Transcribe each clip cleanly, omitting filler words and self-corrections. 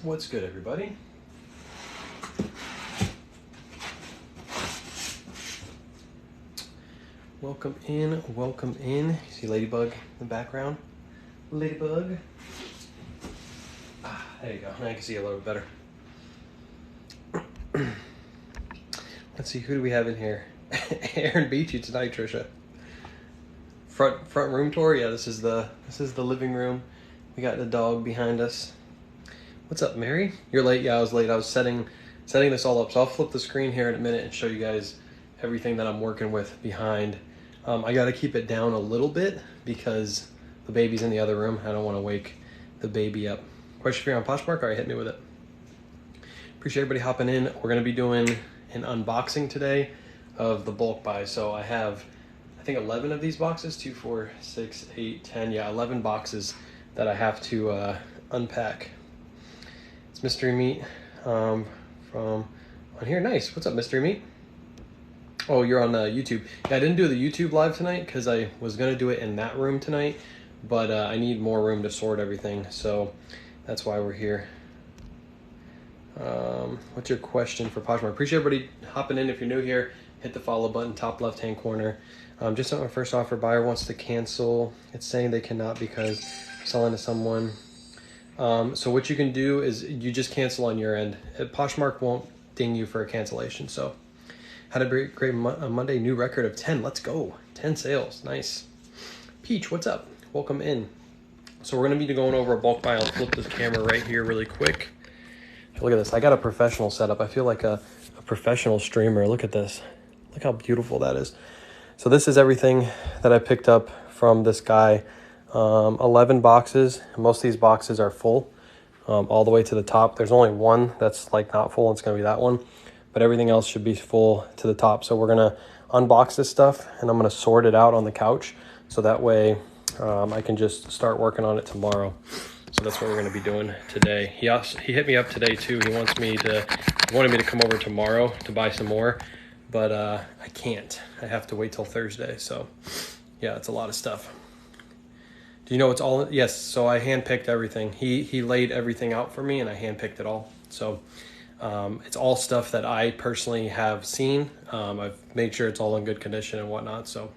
What's good, everybody? Welcome in, welcome in. You see Ladybug in the background? Ladybug. There you go. Now I can see a little bit better. Let's see, who do we have in here? Aaron beat you tonight, Trisha. Front room tour. Yeah, this is the living room. We got the dog behind us. What's up, Mary? You're late. Yeah, I was late. I was setting this all up. So I'll flip the screen here in a minute and show you guys everything that I'm working with behind. I got to keep it down a little bit because the baby's in the other room. I don't want to wake the baby up. Question for you on Poshmark? All right, hit me with it. Appreciate everybody hopping in. We're going to be doing an unboxing today of the bulk buy. So I have, I think 11 of these boxes, 2, 4, 6, 8, 10. Yeah, 11 boxes that I have to unpack. It's Mystery Meat from on here. Nice. What's up, Mystery Meat? Oh, you're on YouTube. Yeah, I didn't do the YouTube live tonight because I was going to do it in that room tonight, but I need more room to sort everything, so that's why we're here. What's your question for Poshmark? Appreciate everybody hopping in. If you're new here, hit the follow button, top left-hand corner. Just on my first offer, buyer wants to cancel. It's saying they cannot because I'm selling to someone. So what you can do is you just cancel on your end. Poshmark won't ding you for a cancellation. So had a great Monday, new record of 10. Let's go. 10 sales. Nice. Peach, what's up? Welcome in. So we're going to be going over a bulk buy. I'll flip this camera right here really quick. Look at this. I got a professional setup. I feel like a professional streamer. Look at this. Look how beautiful that is. So this is everything that I picked up from this guy. 11 boxes. Most of these boxes are full all the way to the top. There's only one that's like not full. It's going to be that one. But everything else should be full to the top. So we're going to unbox this stuff and I'm going to sort it out on the couch. So that way I can just start working on it tomorrow. So that's what we're going to be doing today. He hit me up today too. He wanted me to come over tomorrow to buy some more, but I can't. I have to wait till Thursday. So yeah, it's a lot of stuff. Do you know it's all? Yes. So I handpicked everything. He laid everything out for me and I handpicked it all. So it's all stuff that I personally have seen. I've made sure it's all in good condition and whatnot. So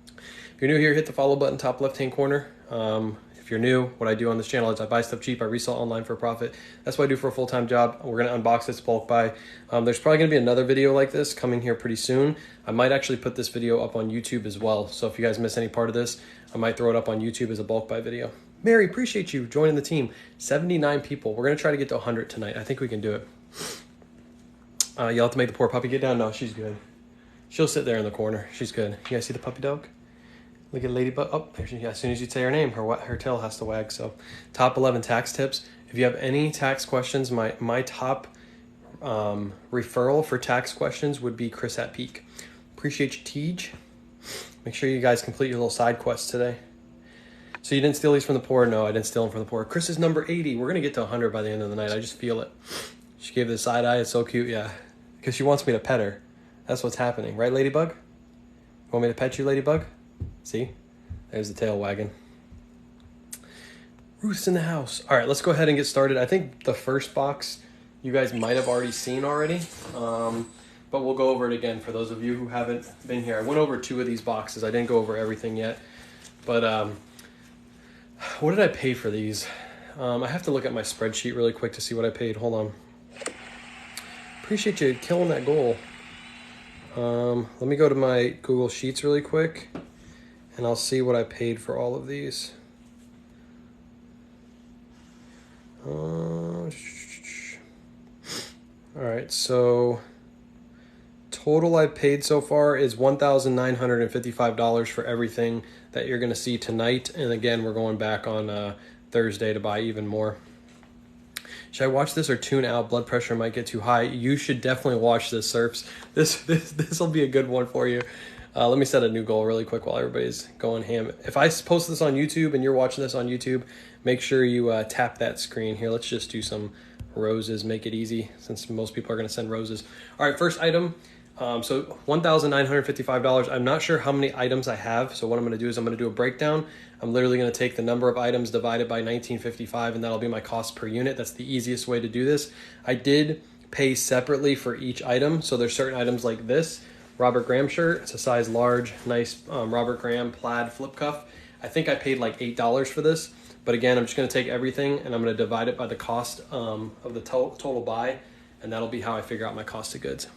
if you're new here, hit the follow button, top left-hand corner. If you're new, what I do on this channel is I buy stuff cheap, I resell online for a profit. That's what I do for a full-time job. We're going to unbox this bulk buy. There's probably going to be another video like this coming here pretty soon. I might actually put this video up on YouTube as well. So if you guys miss any part of this, I might throw it up on YouTube as a bulk buy video. Mary, appreciate you joining the team. 79 people. We're going to try to get to 100 tonight. I think we can do it. You'll have to make the poor puppy get down. No, she's good. She'll sit there in the corner. She's good. You guys see the puppy dog? Look at Ladybug. Oh, there she is. As soon as you say her name, her tail has to wag. So top 11 tax tips. If you have any tax questions, my top referral for tax questions would be Chris at Peak. Appreciate you, Tej. Make sure you guys complete your little side quests today. So you didn't steal these from the poor? No, I didn't steal them from the poor. Chris is number 80. We're going to get to 100 by the end of the night. I just feel it. She gave the side eye. It's so cute. Yeah. Because she wants me to pet her. That's what's happening. Right, Ladybug? You want me to pet you, Ladybug? See? There's the tail wagging. Ruth's in the house. All right, let's go ahead and get started. I think the first box you guys might have already seen already. But we'll go over it again for those of you who haven't been here. I went over 2 of these boxes. I didn't go over everything yet. But what did I pay for these? I have to look at my spreadsheet really quick to see what I paid. Hold on. Appreciate you killing that goal. Let me go to my Google Sheets really quick and I'll see what I paid for all of these. All right, so total I paid so far is $1,955 for everything that you're gonna see tonight. And again, we're going back on Thursday to buy even more. Should I watch this or tune out? Blood pressure might get too high. You should definitely watch this, Serps. This will be a good one for you. Let me set a new goal really quick while everybody's going ham. If I post this on YouTube and you're watching this on YouTube, make sure you tap that screen here. Let's just do some roses, make it easy since most people are going to send roses. All right, first item. So $1,955. I'm not sure how many items I have. So what I'm going to do is I'm going to do a breakdown. I'm literally going to take the number of items divided by 1955, and that'll be my cost per unit. That's the easiest way to do this. I did pay separately for each item. So there's certain items like this Robert Graham shirt. It's a size large, nice Robert Graham plaid flip cuff. I think I paid like $8 for this. But again, I'm just going to take everything and I'm going to divide it by the cost of the total buy, and that'll be how I figure out my cost of goods.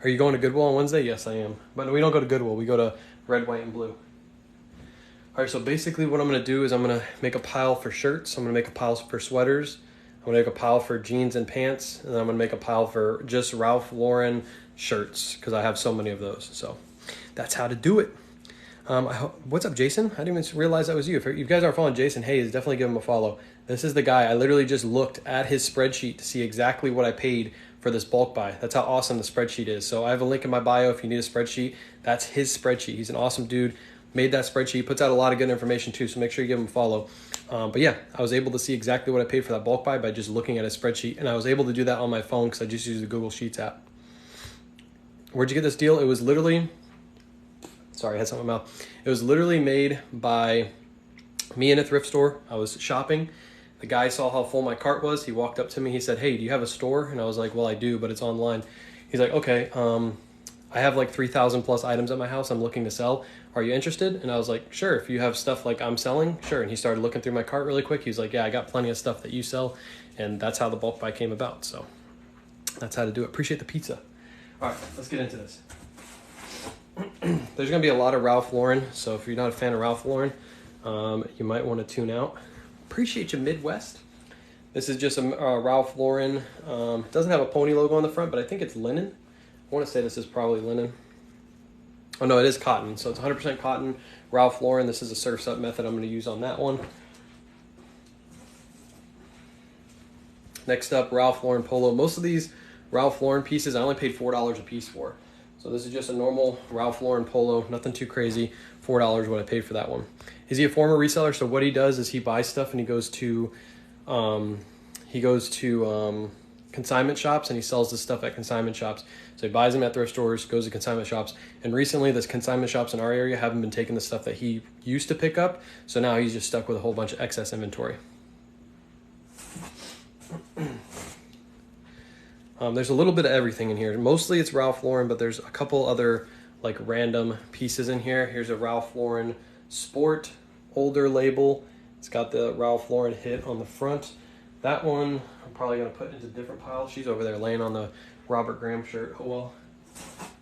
Are you going to Goodwill on Wednesday? Yes, I am. But we don't go to Goodwill. We go to Red, White, and Blue. All right, so basically what I'm going to do is I'm going to make a pile for shirts. I'm going to make a pile for sweaters. I'm going to make a pile for jeans and pants. And then I'm going to make a pile for just Ralph Lauren shirts because I have so many of those. So that's how to do it. What's up, Jason? I didn't even realize that was you. If you guys aren't following Jason Hayes, definitely give him a follow. This is the guy. I literally just looked at his spreadsheet to see exactly what I paid for this bulk buy. That's how awesome the spreadsheet is. So I have a link in my bio if you need a spreadsheet. That's his spreadsheet. He's an awesome dude. Made that spreadsheet. Puts out a lot of good information too, so make sure you give him a follow. But yeah, I was able to see exactly what I paid for that bulk buy by just looking at his spreadsheet. And I was able to do that on my phone because I just use the Google Sheets app. Where'd you get this deal? It was literally... Sorry, I had something in my mouth. It was literally made by me in a thrift store. I was shopping. The guy saw how full my cart was. He walked up to me. He said, "Hey, do you have a store?" And I was like, "Well, I do, but it's online." He's like, "Okay, I have like 3,000 plus items at my house I'm looking to sell. Are you interested?" And I was like, "Sure, if you have stuff like I'm selling, sure." And he started looking through my cart really quick. He was like, "Yeah, I got plenty of stuff that you sell." And that's how the bulk buy came about. So that's how to do it. Appreciate the pizza. All right, let's get into this. There's going to be a lot of Ralph Lauren, so if you're not a fan of Ralph Lauren, you might want to tune out. Appreciate you, Midwest. This is just a Ralph Lauren. It doesn't have a pony logo on the front, but I think it's linen. I want to say this is probably linen. Oh no, it is cotton, so it's 100% cotton. Ralph Lauren, this is a Surf's Up method I'm going to use on that one. Next up, Ralph Lauren polo. Most of these Ralph Lauren pieces I only paid $4 a piece for. So this is just a normal Ralph Lauren polo, nothing too crazy. $4 what I paid for that one. Is he a former reseller? So what he does is he buys stuff and he goes to consignment shops and he sells this stuff at consignment shops. So he buys them at thrift stores, goes to consignment shops. And recently the consignment shops in our area haven't been taking the stuff that he used to pick up. So now he's just stuck with a whole bunch of excess inventory. There's a little bit of everything in here. Mostly it's Ralph Lauren, but there's a couple other like random pieces in here. Here's a Ralph Lauren Sport older label. It's got the Ralph Lauren hit on the front. That one I'm probably gonna put into a different pile. She's over there laying on the Robert Graham shirt. Oh well,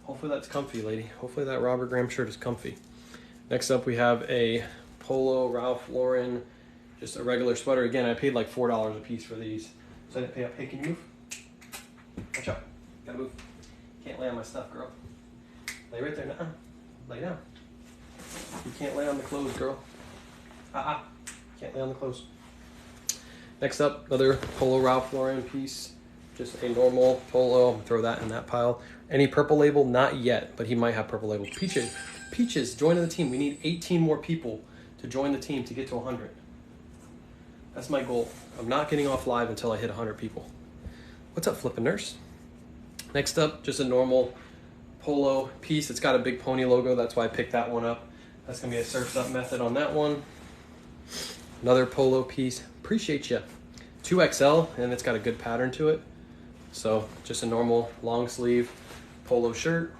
hopefully that's comfy, lady. Hopefully that Robert Graham shirt is comfy. Next up we have a polo Ralph Lauren, just a regular sweater. Again, I paid like $4 a piece for these. So I didn't pay up. Hey, can you move? Watch out. Gotta move. Can't lay on my stuff, girl. Lay right there now. Lay down. You can't lay on the clothes, girl. Can't lay on the clothes. Next up, another polo Ralph Lauren piece. Just a normal polo. Throw that in that pile. Any purple label? Not yet, but he might have purple label. Peaches, joining the team. We need 18 more people to join the team to get to 100. That's my goal. I'm not getting off live until I hit 100 people. What's up, Flippin' Nurse? Next up, just a normal polo piece. It's got a big pony logo. That's why I picked that one up. That's going to be a Surf's Up method on that one. Another polo piece. Appreciate you. 2XL, and it's got a good pattern to it. So just a normal long sleeve polo shirt.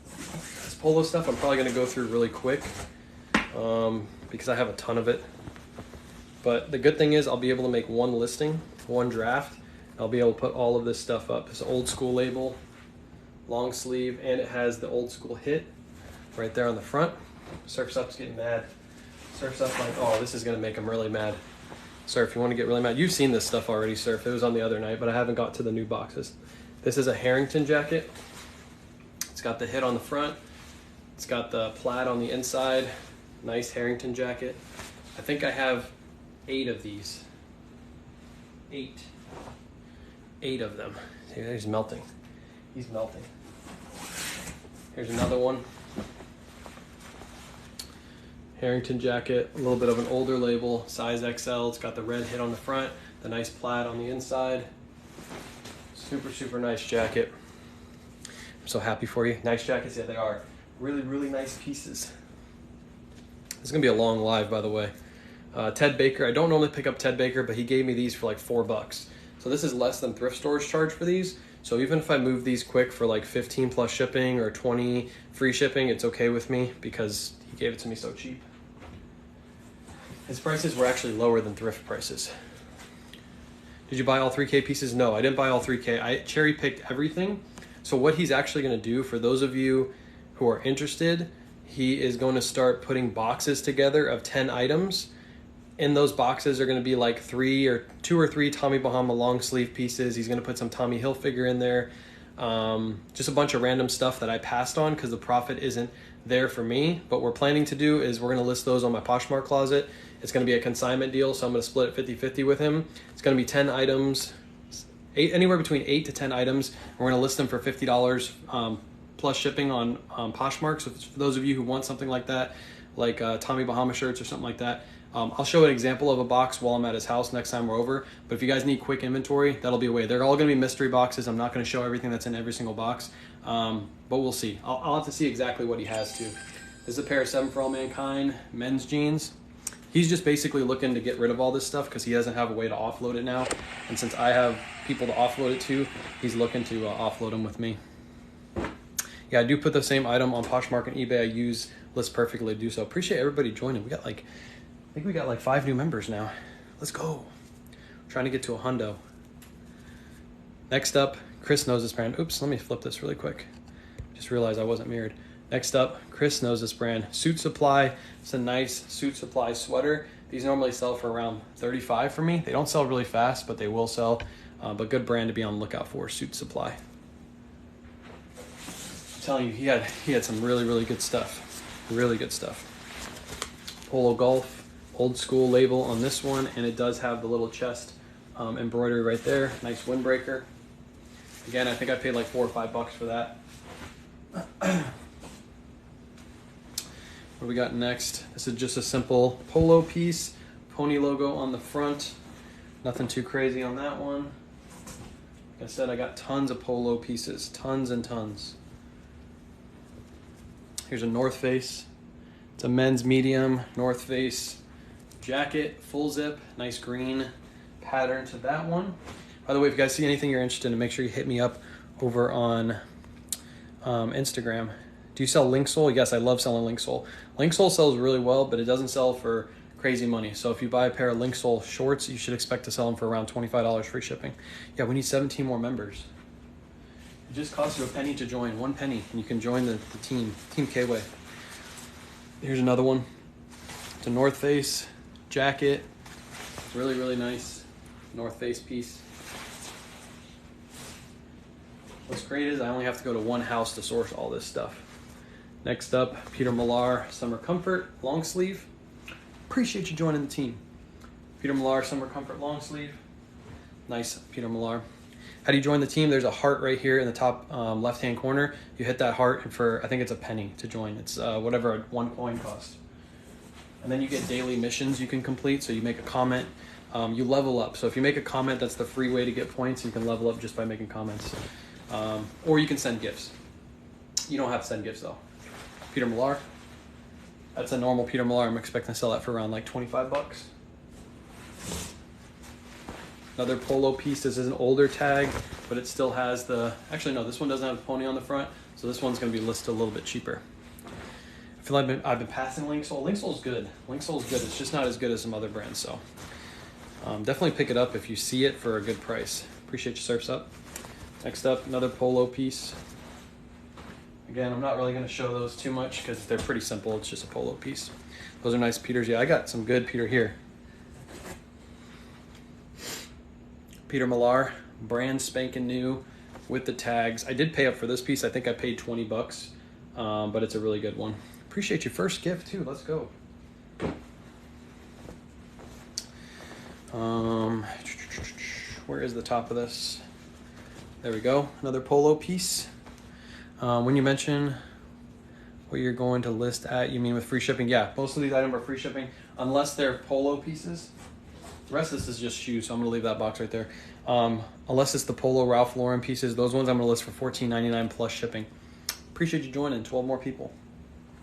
This polo stuff I'm probably going to go through really quick because I have a ton of it. But the good thing is I'll be able to make one listing, one draft. I'll be able to put all of this stuff up. It's an old school label, long sleeve, and it has the old school hit right there on the front. Surf's Up's getting mad. Surf's Up like, oh, this is gonna make him really mad. Surf, you wanna get really mad? You've seen this stuff already, Surf. It was on the other night, but I haven't got to the new boxes. This is a Harrington jacket. It's got the hit on the front. It's got the plaid on the inside. Nice Harrington jacket. I think I have 8 of these. 8 of them. See, he's melting. He's melting. Here's another one. Harrington jacket, a little bit of an older label, size XL. It's got the red hit on the front, the nice plaid on the inside. Super, super nice jacket. I'm so happy for you. Nice jackets, yeah, they are. Really, really nice pieces. This is gonna be a long live, by the way. Ted Baker, I don't normally pick up Ted Baker, but he gave me these for like $4. So this is less than thrift stores charge for these. So even if I move these quick for like 15 plus shipping or 20 free shipping, it's okay with me because he gave it to me so cheap. His prices were actually lower than thrift prices. Did you buy all 3K pieces? No, I didn't buy all 3K. I cherry picked everything. So what he's actually gonna do, for those of you who are interested, he is going to start putting boxes together of 10 items. In those boxes are going to be like two or three Tommy Bahama long sleeve pieces. He's going to put some Tommy Hilfiger in there. Just a bunch of random stuff that I passed on because the profit isn't there for me. But what we're planning to do is we're going to list those on my Poshmark closet. It's going to be a consignment deal, so I'm going to split it 50-50 with him. It's going to be 10 items, anywhere between 8 to 10 items. We're going to list them for $50 plus shipping on Poshmark. So for those of you who want something like that, like Tommy Bahama shirts or something like that, I'll show an example of a box while I'm at his house next time we're over. But if you guys need quick inventory, that'll be a way. They're all going to be mystery boxes. I'm not going to show everything that's in every single box, but we'll see. I'll have to see exactly what he has to. This is a pair of 7 for All Mankind men's jeans. He's just basically looking to get rid of all this stuff because he doesn't have a way to offload it now. And since I have people to offload it to, he's looking to offload them with me. Yeah, I do put the same item on Poshmark and eBay. I use List Perfectly to do so. Appreciate everybody joining. I think we got like 5 new members now. Let's go. Trying to get to a hundo. Next up, Chris knows this brand. Oops, let me flip this really quick. Just realized I wasn't mirrored. Next up, Chris knows this brand. Suit Supply. It's a nice Suit Supply sweater. These normally sell for around $35 for me. They don't sell really fast, but they will sell. But good brand to be on the lookout for, Suit Supply. I'm telling you, he had some really, really good stuff. Really good stuff. Polo Golf. Old school label on this one, and it does have the little chest embroidery right there. Nice windbreaker. Again, I think I paid like $4 or $5 for that. What do we got next? This is just a simple polo piece, pony logo on the front. Nothing too crazy on that one. Like I said, I got tons of polo pieces, tons and tons. Here's a North Face. It's a men's medium North Face jacket, full zip, nice green pattern to that one. By the way, if you guys see anything you're interested in, make sure you hit me up over on Instagram. Do you sell link sole? Yes, I love selling link sole. Link sole sells really well, but it doesn't sell for crazy money. So if you buy a pair of link sole shorts, you should expect to sell them for around $25 free shipping. Yeah, we need 17 more members. It just costs you a penny to join, 1 penny, and you can join the team, Team K-Way. Here's another one. It's a North Face jacket. Really, really nice North Face piece. What's great is I only have to go to one house to source all this stuff. Next up, Peter Millar Summer Comfort long sleeve. Appreciate you joining the team. Peter Millar Summer Comfort long sleeve. Nice Peter Millar. How do you join the team? There's a heart right here in the top left-hand corner. You hit that heart, and for I think it's a penny to join. It's whatever 1 coin costs. And then you get daily missions you can complete. So you make a comment, you level up. So if you make a comment, that's the free way to get points. You can level up just by making comments. Or you can send gifts. You don't have to send gifts though. Peter Millar. That's a normal Peter Millar. I'm expecting to sell that for around like $25. Another polo piece. This is an older tag, but it still has the, actually no, this one doesn't have the pony on the front. So this one's gonna be listed a little bit cheaper. I feel like I've been passing Link Sole. Link Sole's good. Link Sole's good. It's just not as good as some other brands. So definitely pick it up if you see it for a good price. Appreciate your surfs up. Next up, another polo piece. Again, I'm not really going to show those too much because they're pretty simple. It's just a polo piece. Those are nice Peters. Yeah, I got some good Peter here. Peter Millar, brand spanking new with the tags. I did pay up for this piece. I think I paid $20, but it's a really good one. Appreciate your first gift too. Let's go. Where is the top of this? There we go. Another polo piece. When you mention what you're going to list at, you mean with free shipping? Yeah, most of these items are free shipping unless they're polo pieces. The rest of this is just shoes, so I'm gonna leave that box right there. Unless it's the Polo Ralph Lauren pieces, those ones I'm gonna list for $14.99 plus shipping. Appreciate you joining, 12 more people.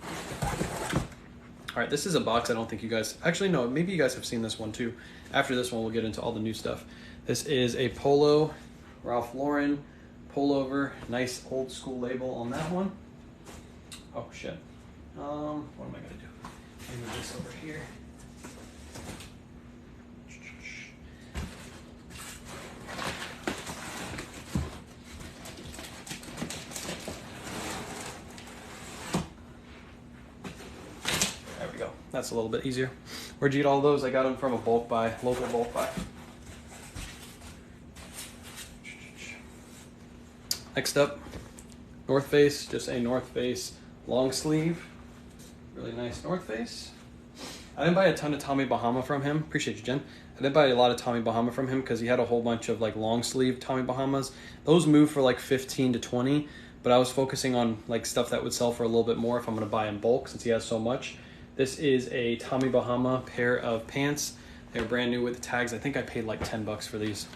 All right, this is a box I don't think you guys, actually no, maybe you guys have seen this one too. After this one, we'll get into all the new stuff. This is a Polo Ralph Lauren pullover, nice old school label on that one. Oh shit, what am I gonna do? Move this over here. There we go. That's a little bit easier. Where'd you get all those? I got them from a bulk buy, local bulk buy. Next up, North Face, just a North Face long sleeve. Really nice North Face. I didn't buy a ton of Tommy Bahama from him. Appreciate you, Jen. I didn't buy a lot of Tommy Bahama from him because he had a whole bunch of like long sleeve Tommy Bahamas. Those move for like 15 to 20, but I was focusing on like stuff that would sell for a little bit more if I'm gonna buy in bulk since he has so much. This is a Tommy Bahama pair of pants. They're brand new with the tags. I think I paid like 10 bucks for these.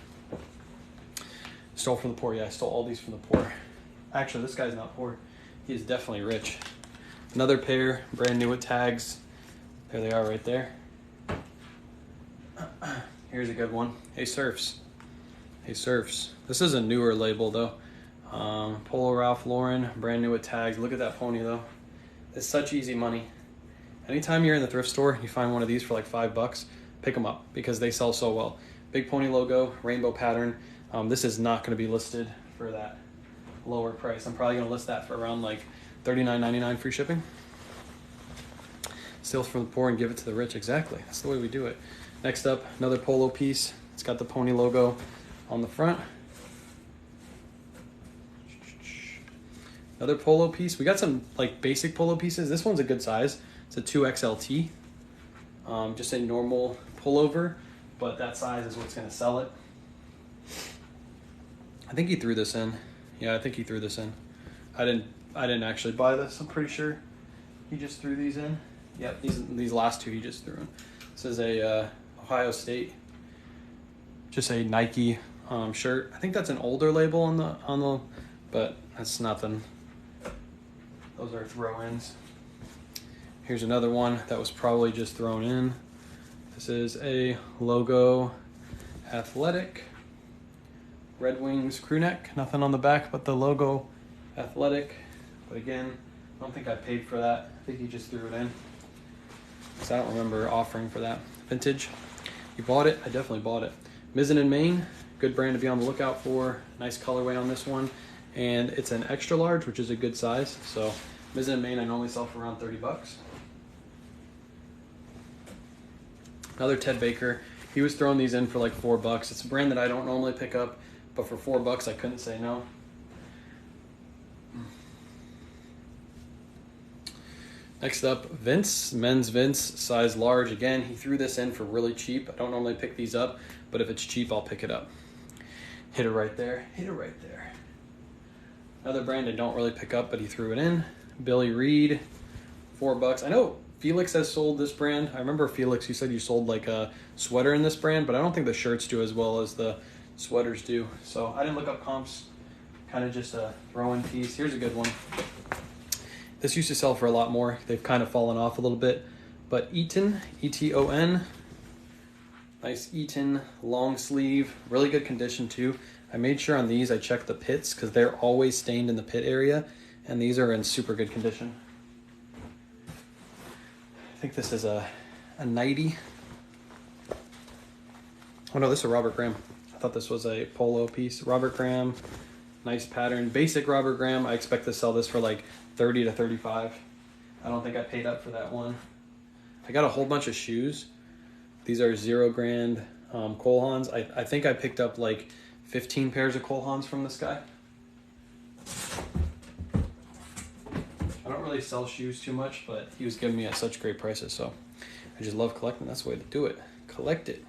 Stole from the poor. Yeah, I stole all these from the poor. Actually, this guy's not poor. He is definitely rich. Another pair, brand new with tags. There they are right there. Here's a good one. Hey Surfs. Hey Surfs. This is a newer label though. Polo Ralph Lauren, brand new with tags. Look at that pony though. It's such easy money. Anytime you're in the thrift store, you find one of these for like $5, pick them up because they sell so well. Big pony logo, rainbow pattern. This is not going to be listed for that lower price. I'm probably going to list that for around like $39.99 free shipping. Steal from the poor and give it to the rich. Exactly. That's the way we do it. Next up, another polo piece. It's got the pony logo on the front. Another polo piece. We got some like basic polo pieces. This one's a good size. It's a 2XLT. Just a normal pullover, but that size is what's going to sell it. I think he threw this in. Yeah, I think he threw this in. I didn't actually buy this. I'm pretty sure he just threw these in. Yep, these last two he just threw in. This is a Ohio State, just a Nike shirt. I think that's an older label on the, but that's nothing. Those are throw-ins. Here's another one that was probably just thrown in. This is a logo athletic. Red Wings crew neck, nothing on the back but the logo athletic. But again, I don't think I paid for that. I think he just threw it in. Because I don't remember offering for that. Vintage, you bought it? I definitely bought it. Mizzen and Main, good brand to be on the lookout for. Nice colorway on this one. And it's an extra large, which is a good size. So Mizzen and Main I normally sell for around $30. Another Ted Baker. He was throwing these in for like $4. It's a brand that I don't normally pick up, but for $4 I couldn't say no. Next up, Vince, men's Vince, size large. Again, he threw this in for really cheap. I don't normally pick these up, but if it's cheap, I'll pick it up. Hit it right there, hit it right there. Another brand I don't really pick up, but he threw it in. Billy Reed, $4. I know Felix has sold this brand. I remember Felix, you said you sold like a sweater in this brand, but I don't think the shirts do as well as the sweaters do. So I didn't look up comps, kind of just a throw-in piece. Here's a good one. This used to sell for a lot more. They've kind of fallen off a little bit, but Eaton, E-T-O-N, nice Eaton long sleeve, really good condition too. I made sure on these I checked the pits because they're always stained in the pit area, and these are in super good condition. I think this is a 90. Oh no, this is a Robert Graham. I thought this was a polo piece. Robert Graham, nice pattern. Basic Robert Graham, I expect to sell this for like 30 to 35. I don't think I paid up for that one. I got a whole bunch of shoes. These are 0 grand Cole Haans. I think I picked up like 15 pairs of Cole Haans from this guy. I don't really sell shoes too much, but he was giving me at such great prices, so I just love collecting. That's the way to do it. Collect it.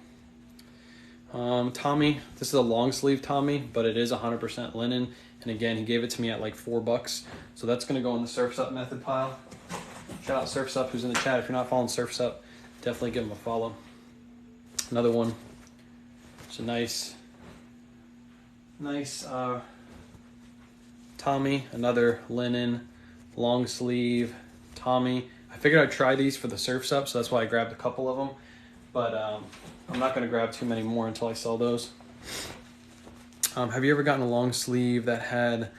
Tommy, this is a long sleeve Tommy, but it is 100% linen. And again, he gave it to me at like $4. So that's going to go in the Surf's Up method pile. Shout out Surf's Up who's in the chat. If you're not following Surf's Up, definitely give him a follow. Another one. It's a nice Tommy, another linen, long sleeve Tommy. I figured I'd try these for the Surf's Up, so that's why I grabbed a couple of them. But I'm not going to grab too many more until I sell those. Have you ever gotten a long sleeve that had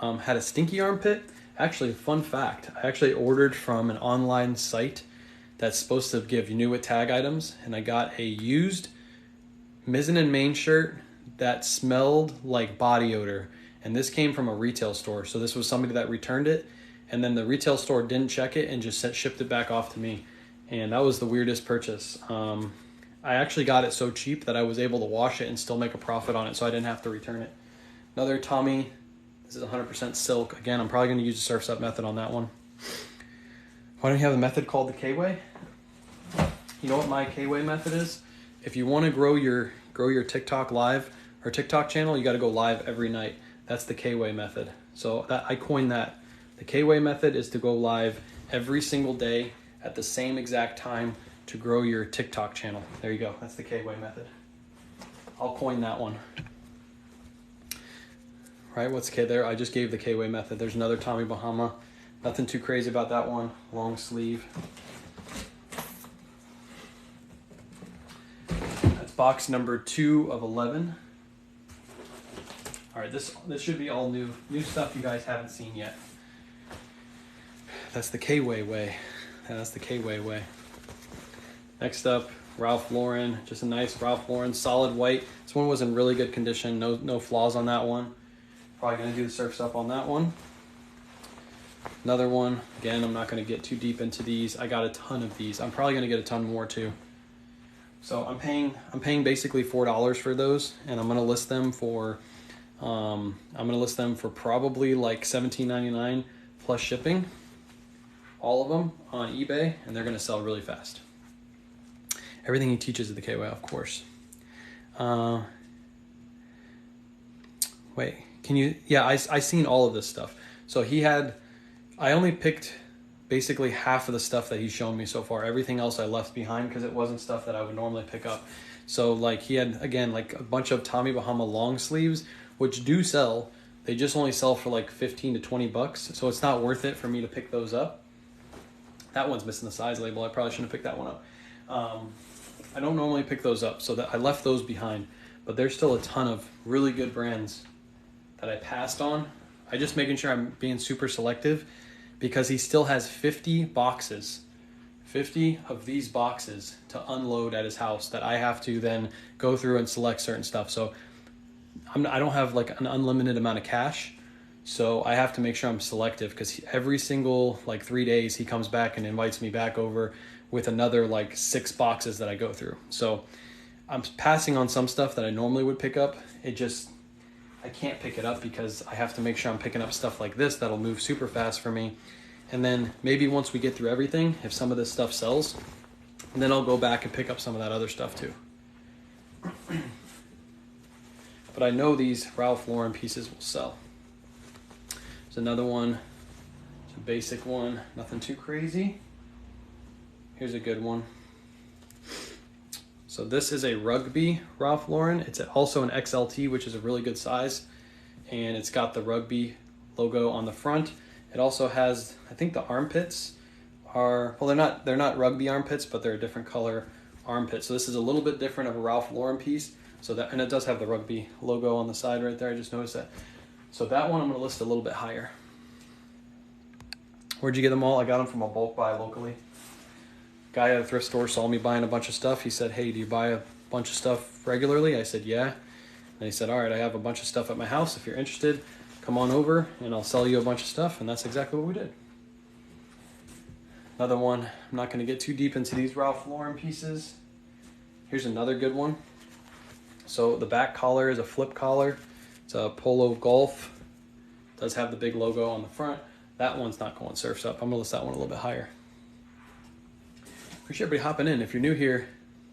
a stinky armpit? Actually, fun fact, I actually ordered from an online site that's supposed to give new with tag items, and I got a used mizzen and main shirt that smelled like body odor. And this came from a retail store. So this was somebody that returned it, and then the retail store didn't check it and just shipped it back off to me. And that was the weirdest purchase. I actually got it so cheap that I was able to wash it and still make a profit on it, so I didn't have to return it. Another Tommy, this is 100% silk. Again, I'm probably going to use the Surf's Up method on that one. Why don't you have a method called the K-Way? You know what my K-Way method is? If you want to grow your TikTok live or TikTok channel, you got to go live every night. That's the K-Way method. So I coined that. The K-Way method is to go live every single day at the same exact time to grow your TikTok channel. There you go. That's the K-Way method. I'll coin that one. Right, what's K there? I just gave the K-Way method. There's another Tommy Bahama. Nothing too crazy about that one. Long sleeve. That's box number 2 of 11. All right, this should be all new stuff you guys haven't seen yet. That's the K-Way way. Yeah, that's the K-Way way. Next up, Ralph Lauren. Just a nice Ralph Lauren, solid white. This one was in really good condition. No flaws on that one. Probably gonna do the Surf's Up on that one. Another one. Again, I'm not gonna get too deep into these. I got a ton of these. I'm probably gonna get a ton more too. So I'm paying basically $4 for those, and I'm gonna list them for probably like $17.99 plus shipping. All of them on eBay, and they're gonna sell really fast. Everything he teaches is the K-Way, of course. Wait, can you? Yeah, I seen all of this stuff. So I only picked basically half of the stuff that he's shown me so far. Everything else I left behind because it wasn't stuff that I would normally pick up. So like he had, again, like a bunch of Tommy Bahama long sleeves, which do sell. They just only sell for like 15 to 20 bucks. So it's not worth it for me to pick those up. That one's missing the size label. I probably shouldn't have picked that one up. I don't normally pick those up, so that I left those behind. But there's still a ton of really good brands that I passed on. I just making sure I'm being super selective because he still has 50 boxes, 50 of these boxes to unload at his house that I have to then go through and select certain stuff. So I don't have like an unlimited amount of cash. So I have to make sure I'm selective because every single like 3 days he comes back and invites me back over with another like 6 boxes that I go through. So I'm passing on some stuff that I normally would pick up. I can't pick it up because I have to make sure I'm picking up stuff like this that'll move super fast for me. And then maybe once we get through everything, if some of this stuff sells, then I'll go back and pick up some of that other stuff too. But I know these Ralph Lauren pieces will sell. There's another one. It's a basic one, nothing too crazy. Here's a good one. So this is a rugby Ralph Lauren. It's also an XLT, which is a really good size. And it's got the rugby logo on the front. It also has, I think the armpits are, well, they're not rugby armpits, but they're a different color armpit. So this is a little bit different of a Ralph Lauren piece. And it does have the rugby logo on the side right there. I just noticed that. So that one I'm gonna list a little bit higher. Where'd you get them all? I got them from a bulk buy locally. Guy at a thrift store saw me buying a bunch of stuff. He said, "Hey, do you buy a bunch of stuff regularly?" I said, "Yeah." And he said, "All right, I have a bunch of stuff at my house. If you're interested, come on over and I'll sell you a bunch of stuff." And that's exactly what we did. Another one, I'm not gonna get too deep into these Ralph Lauren pieces. Here's another good one. So the back collar is a flip collar. It's a Polo Golf. It does have the big logo on the front. That one's not going Surf's Up. I'm gonna list that one a little bit higher. Appreciate everybody hopping in. If you're new here,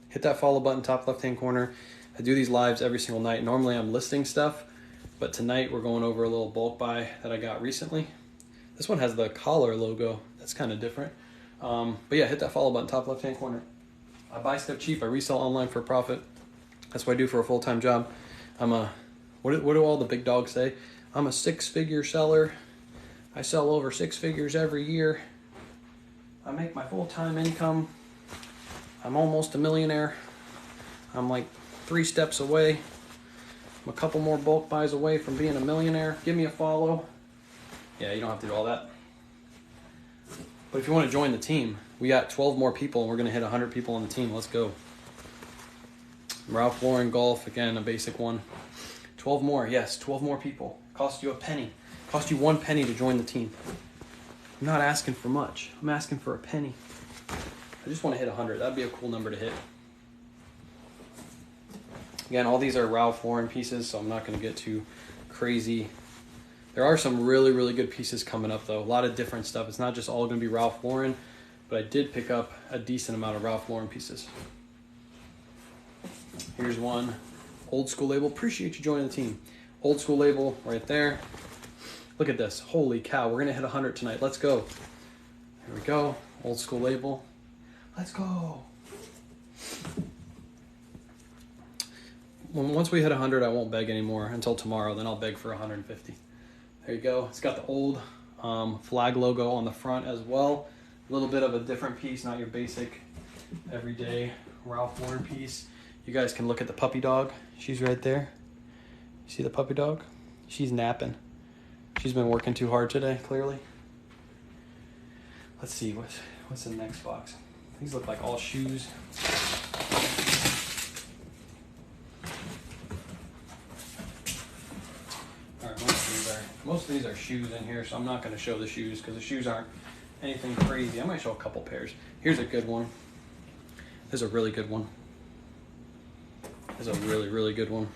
hit that follow button, top left-hand corner. I do these lives every single night. Normally I'm listing stuff, but tonight we're going over a little bulk buy that I got recently. This one has the collar logo. That's kind of different. But yeah, hit that follow button, top left-hand corner. I buy stuff cheap. I resell online for a profit. That's what I do for a full-time job. I'm a, what do all the big dogs say? I'm a 6-figure seller. I sell over 6 figures every year. I make my full-time income. I'm almost a millionaire. I'm like 3 steps away. I'm a couple more bulk buys away from being a millionaire. Give me a follow. Yeah, you don't have to do all that. But if you want to join the team, we got 12 more people and we're going to hit 100 people on the team. Let's go. Ralph Lauren Golf, again, a basic one. 12 more, yes, 12 more people. Cost you a penny. Cost you 1 penny to join the team. I'm not asking for much. I'm asking for a penny. I just want to hit 100. That'd be a cool number to hit. Again, all these are Ralph Lauren pieces, so I'm not going to get too crazy. There are some really, really good pieces coming up, though. A lot of different stuff. It's not just all going to be Ralph Lauren, but I did pick up a decent amount of Ralph Lauren pieces. Here's one. Old School label. Appreciate you joining the team. Old School label right there. Look at this. Holy cow. We're going to hit 100 tonight. Let's go. Here we go. Old School label. Let's go. Once we hit 100, I won't beg anymore until tomorrow. Then I'll beg for 150. There you go. It's got the old flag logo on the front as well. A little bit of a different piece, not your basic everyday Ralph Lauren piece. You guys can look at the puppy dog. She's right there. You see the puppy dog? She's napping. She's been working too hard today, clearly. Let's see, what's the next box? These look like all shoes. Most of these are shoes in here, so I'm not going to show the shoes because the shoes aren't anything crazy. I might show a couple pairs. Here's a good one. This is a really good one. This is a really, really good one.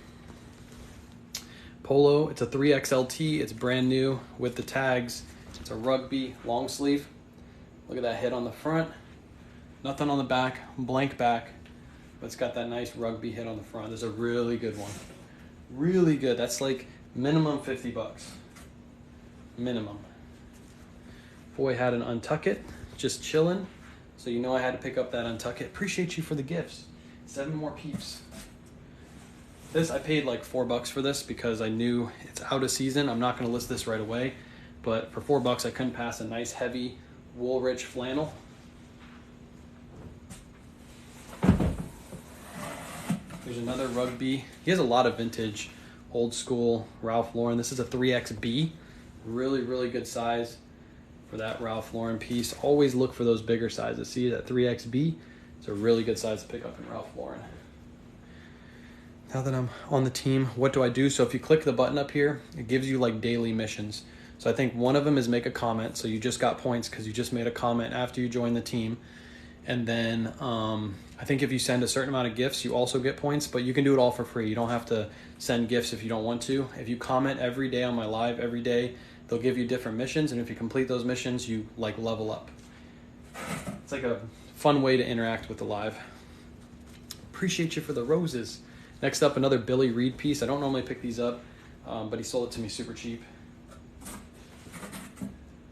Polo. It's a 3XLT. It's brand new with the tags. It's a rugby long sleeve. Look at that hit on the front. Nothing on the back. Blank back. But it's got that nice rugby hit on the front. This is a really good one. Really good. That's like minimum 50 bucks. Minimum. Boy had an Untuck It, just chilling. So you know I had to pick up that Untuck It. Appreciate you for the gifts. 7 more peeps. This, I paid like $4 for this because I knew it's out of season. I'm not going to list this right away, but for $4 I couldn't pass a nice heavy wool-rich flannel. There's another rugby. He has a lot of vintage, old school Ralph Lauren. This is a 3XB. Really, really good size for that Ralph Lauren piece. Always look for those bigger sizes. See that 3XB? It's a really good size to pick up in Ralph Lauren. Now that I'm on the team, what do I do? So if you click the button up here, it gives you like daily missions. So I think one of them is make a comment. So you just got points because you just made a comment after you joined the team. And then I think if you send a certain amount of gifts, you also get points, but you can do it all for free. You don't have to send gifts if you don't want to. If you comment every day on my live, every day, they'll give you different missions. And if you complete those missions, you like level up. It's like a fun way to interact with the live. Appreciate you for the roses. Next up, another Billy Reed piece. I don't normally pick these up, but he sold it to me super cheap.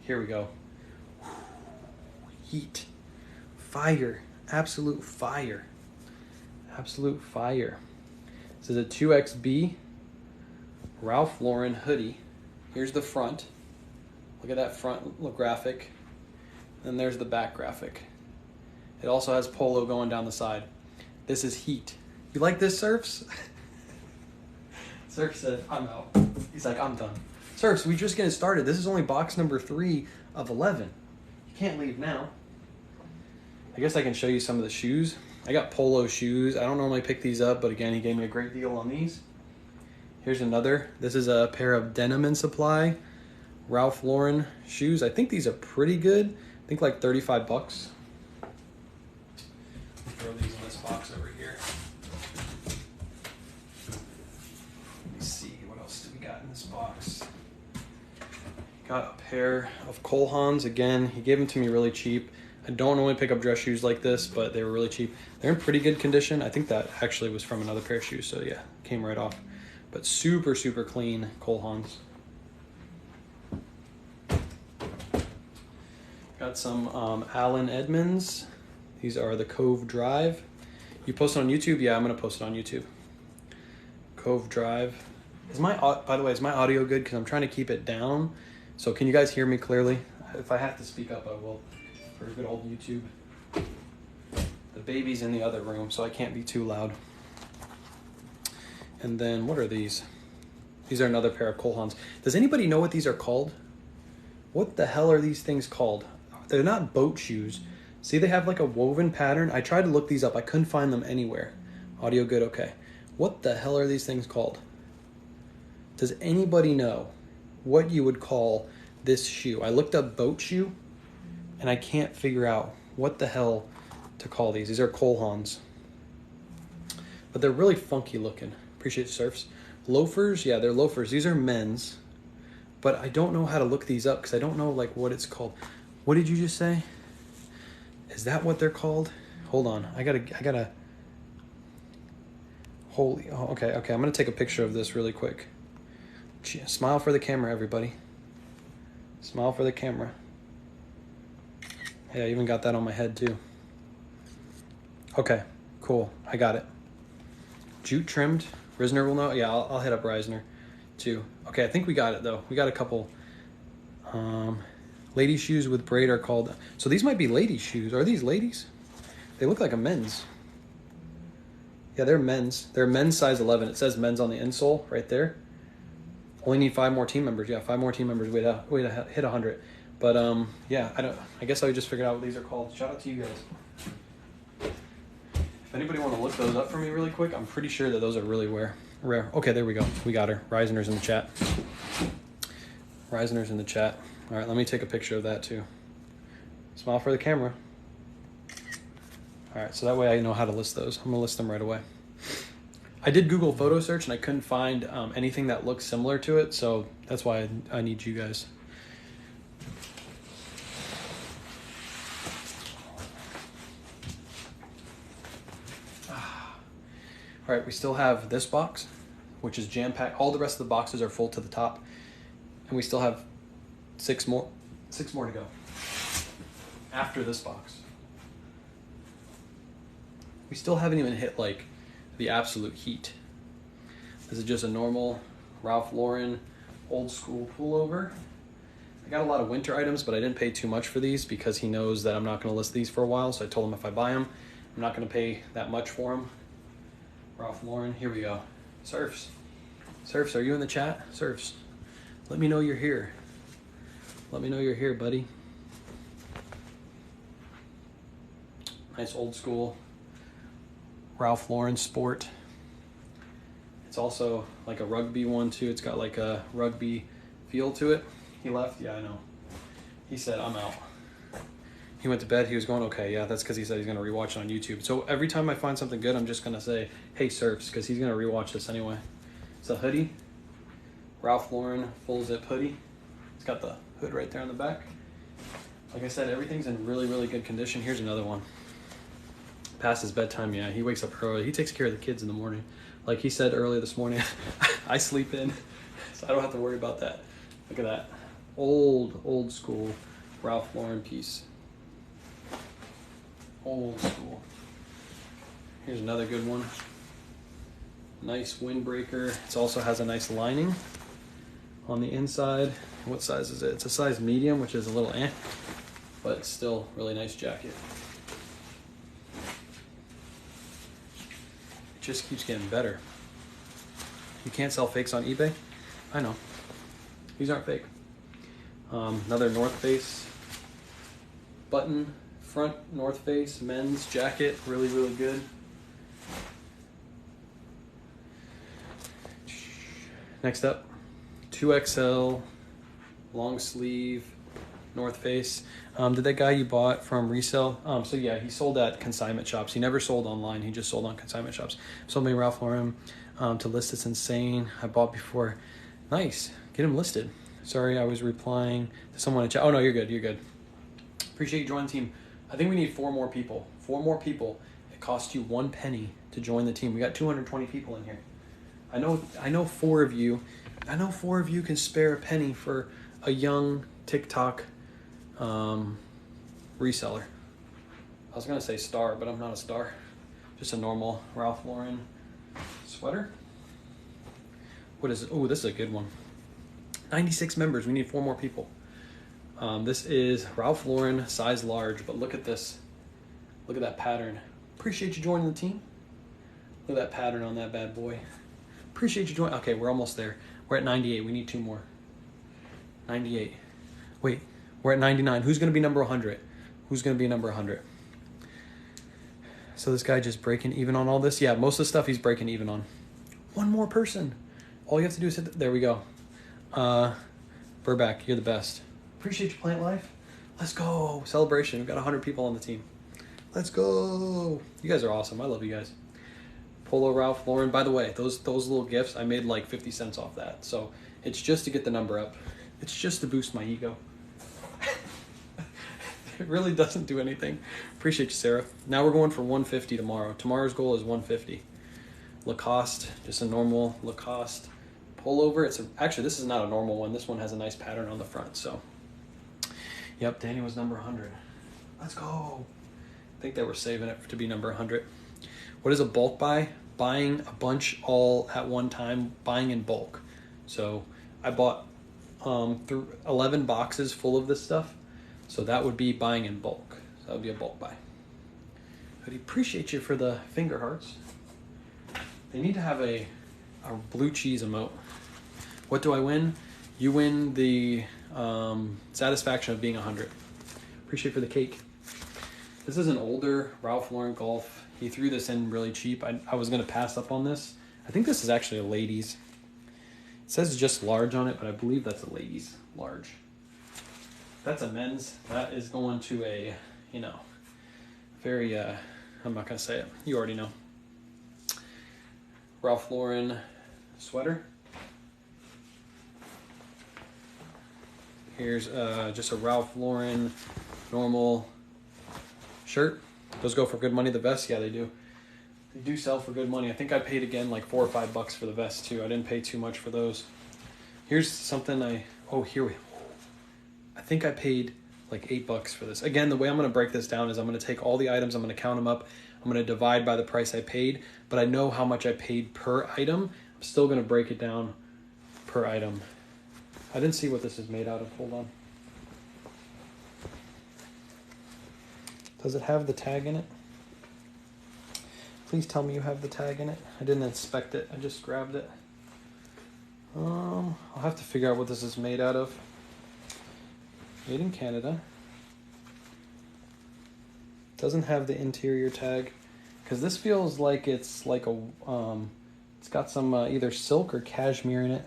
Here we go. Heat. Fire. Absolute fire. Absolute fire. This is a 2XB Ralph Lauren hoodie. Here's the front. Look at that front graphic. And there's the back graphic. It also has polo going down the side. This is heat. You like this, Surfs? Surf said, I'm out. He's like, I'm done. Surfs, we just getting started. This is only box number 3 of 11. You can't leave now. I guess I can show you some of the shoes. I got polo shoes. I don't normally pick these up, but again, he gave me a great deal on these. Here's another. This is a pair of Denim and Supply Ralph Lauren shoes. I think these are pretty good. I think like 35 bucks. Throw these in this box over here. Let me see, what else do we got in this box? Got a pair of Cole Haans. Again, he gave them to me really cheap. I don't normally pick up dress shoes like this, but they were really cheap. They're in pretty good condition. I think that actually was from another pair of shoes, so yeah, came right off. But super, super clean Cole Haans. Got some Allen Edmonds. These are the Cove Drive. You post it on YouTube? Yeah, I'm going to post it on YouTube. Cove Drive. By the way, is my audio good? Because I'm trying to keep it down. So can you guys hear me clearly? If I have to speak up, I will, for good old YouTube. The baby's in the other room, so I can't be too loud. And then, what are these? These are another pair of Cole Haans. Does anybody know what these are called? What the hell are these things called? They're not boat shoes. See, they have like a woven pattern. I tried to look these up. I couldn't find them anywhere. Audio good, okay. What the hell are these things called? Does anybody know what you would call this shoe? I looked up boat shoe, and I can't figure out what the hell to call these. These are Cole Haans. But they're really funky looking. Appreciate surfs. Loafers, yeah, they're loafers. These are men's. But I don't know how to look these up because I don't know like what it's called. What did you just say? Is that what they're called? Hold on. I gotta holy, oh, okay. I'm gonna take a picture of this really quick. Smile for the camera, everybody. Smile for the camera. Hey, I even got that on my head too. Okay, cool. I got it. Jute trimmed. Risner will know. Yeah, I'll hit up Risner too. Okay, I think we got it though. We got a couple. Lady shoes with braid are called. So these might be lady shoes. Are these ladies? They look like a men's. Yeah, they're men's. They're men's size 11. It says men's on the insole right there. Only need 5 more team members. Yeah, 5 more team members. Way to hit 100. But yeah, I guess I just figured out what these are called. Shout out to you guys. If anybody want to look those up for me really quick, I'm pretty sure that those are really rare. Okay, there we go. We got her. Reisner's in the chat. Reisner's in the chat. All right, let me take a picture of that too. Smile for the camera. All right, so that way I know how to list those. I'm gonna list them right away. I did Google photo search and I couldn't find anything that looks similar to it, so that's why I need you guys. All right, we still have this box, which is jam-packed. All the rest of the boxes are full to the top, and we still have 6 more to go after this box. We still haven't even hit like the absolute heat. This is just a normal Ralph Lauren old school pullover. I got a lot of winter items, but I didn't pay too much for these because he knows that I'm not going to list these for a while. So I told him if I buy them, I'm not going to pay that much for them. Ralph Lauren, here we go. Surfs. Surfs, are you in the chat? Surfs. Let me know you're here. Let me know you're here, buddy. Nice old school Ralph Lauren sport. It's also like a rugby one too. It's got like a rugby feel to it. He left? Yeah, I know. He said, I'm out. He went to bed. He was going, okay, yeah, that's because he said he's going to rewatch it on YouTube. So every time I find something good, I'm just going to say, hey, Surfs, because he's going to rewatch this anyway. It's a hoodie. Ralph Lauren full zip hoodie. It's got the hood right there on the back. Like I said, everything's in really, really good condition. Here's another one. Past his bedtime, yeah, he wakes up early. He takes care of the kids in the morning. Like he said earlier this morning, I sleep in, so I don't have to worry about that. Look at that. Old school Ralph Lauren piece. Old school. Here's another good one. Nice windbreaker. It also has a nice lining on the inside. What size is it? It's a size medium, which is a little but still really nice jacket. It just keeps getting better. You can't sell fakes on eBay? I know. These aren't fake. Another North Face button front North Face men's jacket, really, really good. Next up, 2XL long sleeve North Face. Did that guy you bought from resale? So yeah, he sold at consignment shops. He never sold online. He just sold on consignment shops. Sold me Ralph Lauren to list. It's insane. I bought before. Nice. Get him listed. Sorry, I was replying to someone in chat. Oh no, you're good. You're good. Appreciate you joining the team. I think we need 4 more people. 4 more people. It costs you 1 penny to join the team. We got 220 people in here. I know 4 of you. I know 4 of you can spare a penny for a young TikTok reseller. I was gonna say star, but I'm not a star. Just a normal Ralph Lauren sweater. What is it? Oh, this is a good one. 96 members. We need 4 more people. This is Ralph Lauren, size large, but look at this. Look at that pattern. Appreciate you joining the team. Look at that pattern on that bad boy. Appreciate you joining. Okay, we're almost there. We're at 98. We need 2 more. 98. Wait, we're at 99. Who's going to be number 100? Who's going to be number 100? So this guy just breaking even on all this? Yeah, most of the stuff he's breaking even on. 1 more person. All you have to do is hit there we go. Burback, you're the best. Appreciate you, Plant Life. Let's go. Celebration. We've got 100 people on the team. Let's go. You guys are awesome. I love you guys. Polo Ralph Lauren. By the way, those little gifts, I made like 50 cents off that. So it's just to get the number up. It's just to boost my ego. It really doesn't do anything. Appreciate you, Sarah. Now we're going for 150 tomorrow. Tomorrow's goal is 150. Lacoste, just a normal Lacoste pullover. Actually, this is not a normal one. This one has a nice pattern on the front. So, yep, Danny was number 100. Let's go. I think they were saving it to be number 100. What is a bulk buy? Buying a bunch all at one time, buying in bulk. So I bought through 11 boxes full of this stuff. So that would be buying in bulk. So that would be a bulk buy. I'd appreciate you for the finger hearts. They need to have a blue cheese emote. What do I win? You win the satisfaction of being 100. Appreciate for the cake. This is an older Ralph Lauren Golf. He threw this in really cheap. I was going to pass up on this. I think this is actually a ladies. It says just large on it, but I believe that's a ladies large. That's a men's. That is going to a, very, I'm not going to say it. You already know. Ralph Lauren sweater. Here's just a Ralph Lauren normal shirt. Those go for good money. The vests, yeah, they do. They do sell for good money. I think I paid again like $4 or $5 for the vest too. I didn't pay too much for those. Here's something I think I paid like $8 for this. Again, the way I'm going to break this down is I'm going to take all the items, I'm going to count them up, I'm going to divide by the price I paid, but I know how much I paid per item. I'm still going to break it down per item. I didn't see what this is made out of. Hold on. Does it have the tag in it? Please tell me you have the tag in it. I didn't inspect it. I just grabbed it. I'll have to figure out what this is made out of. Made in Canada. Doesn't have the interior tag because this feels like it's like a it's got some either silk or cashmere in it,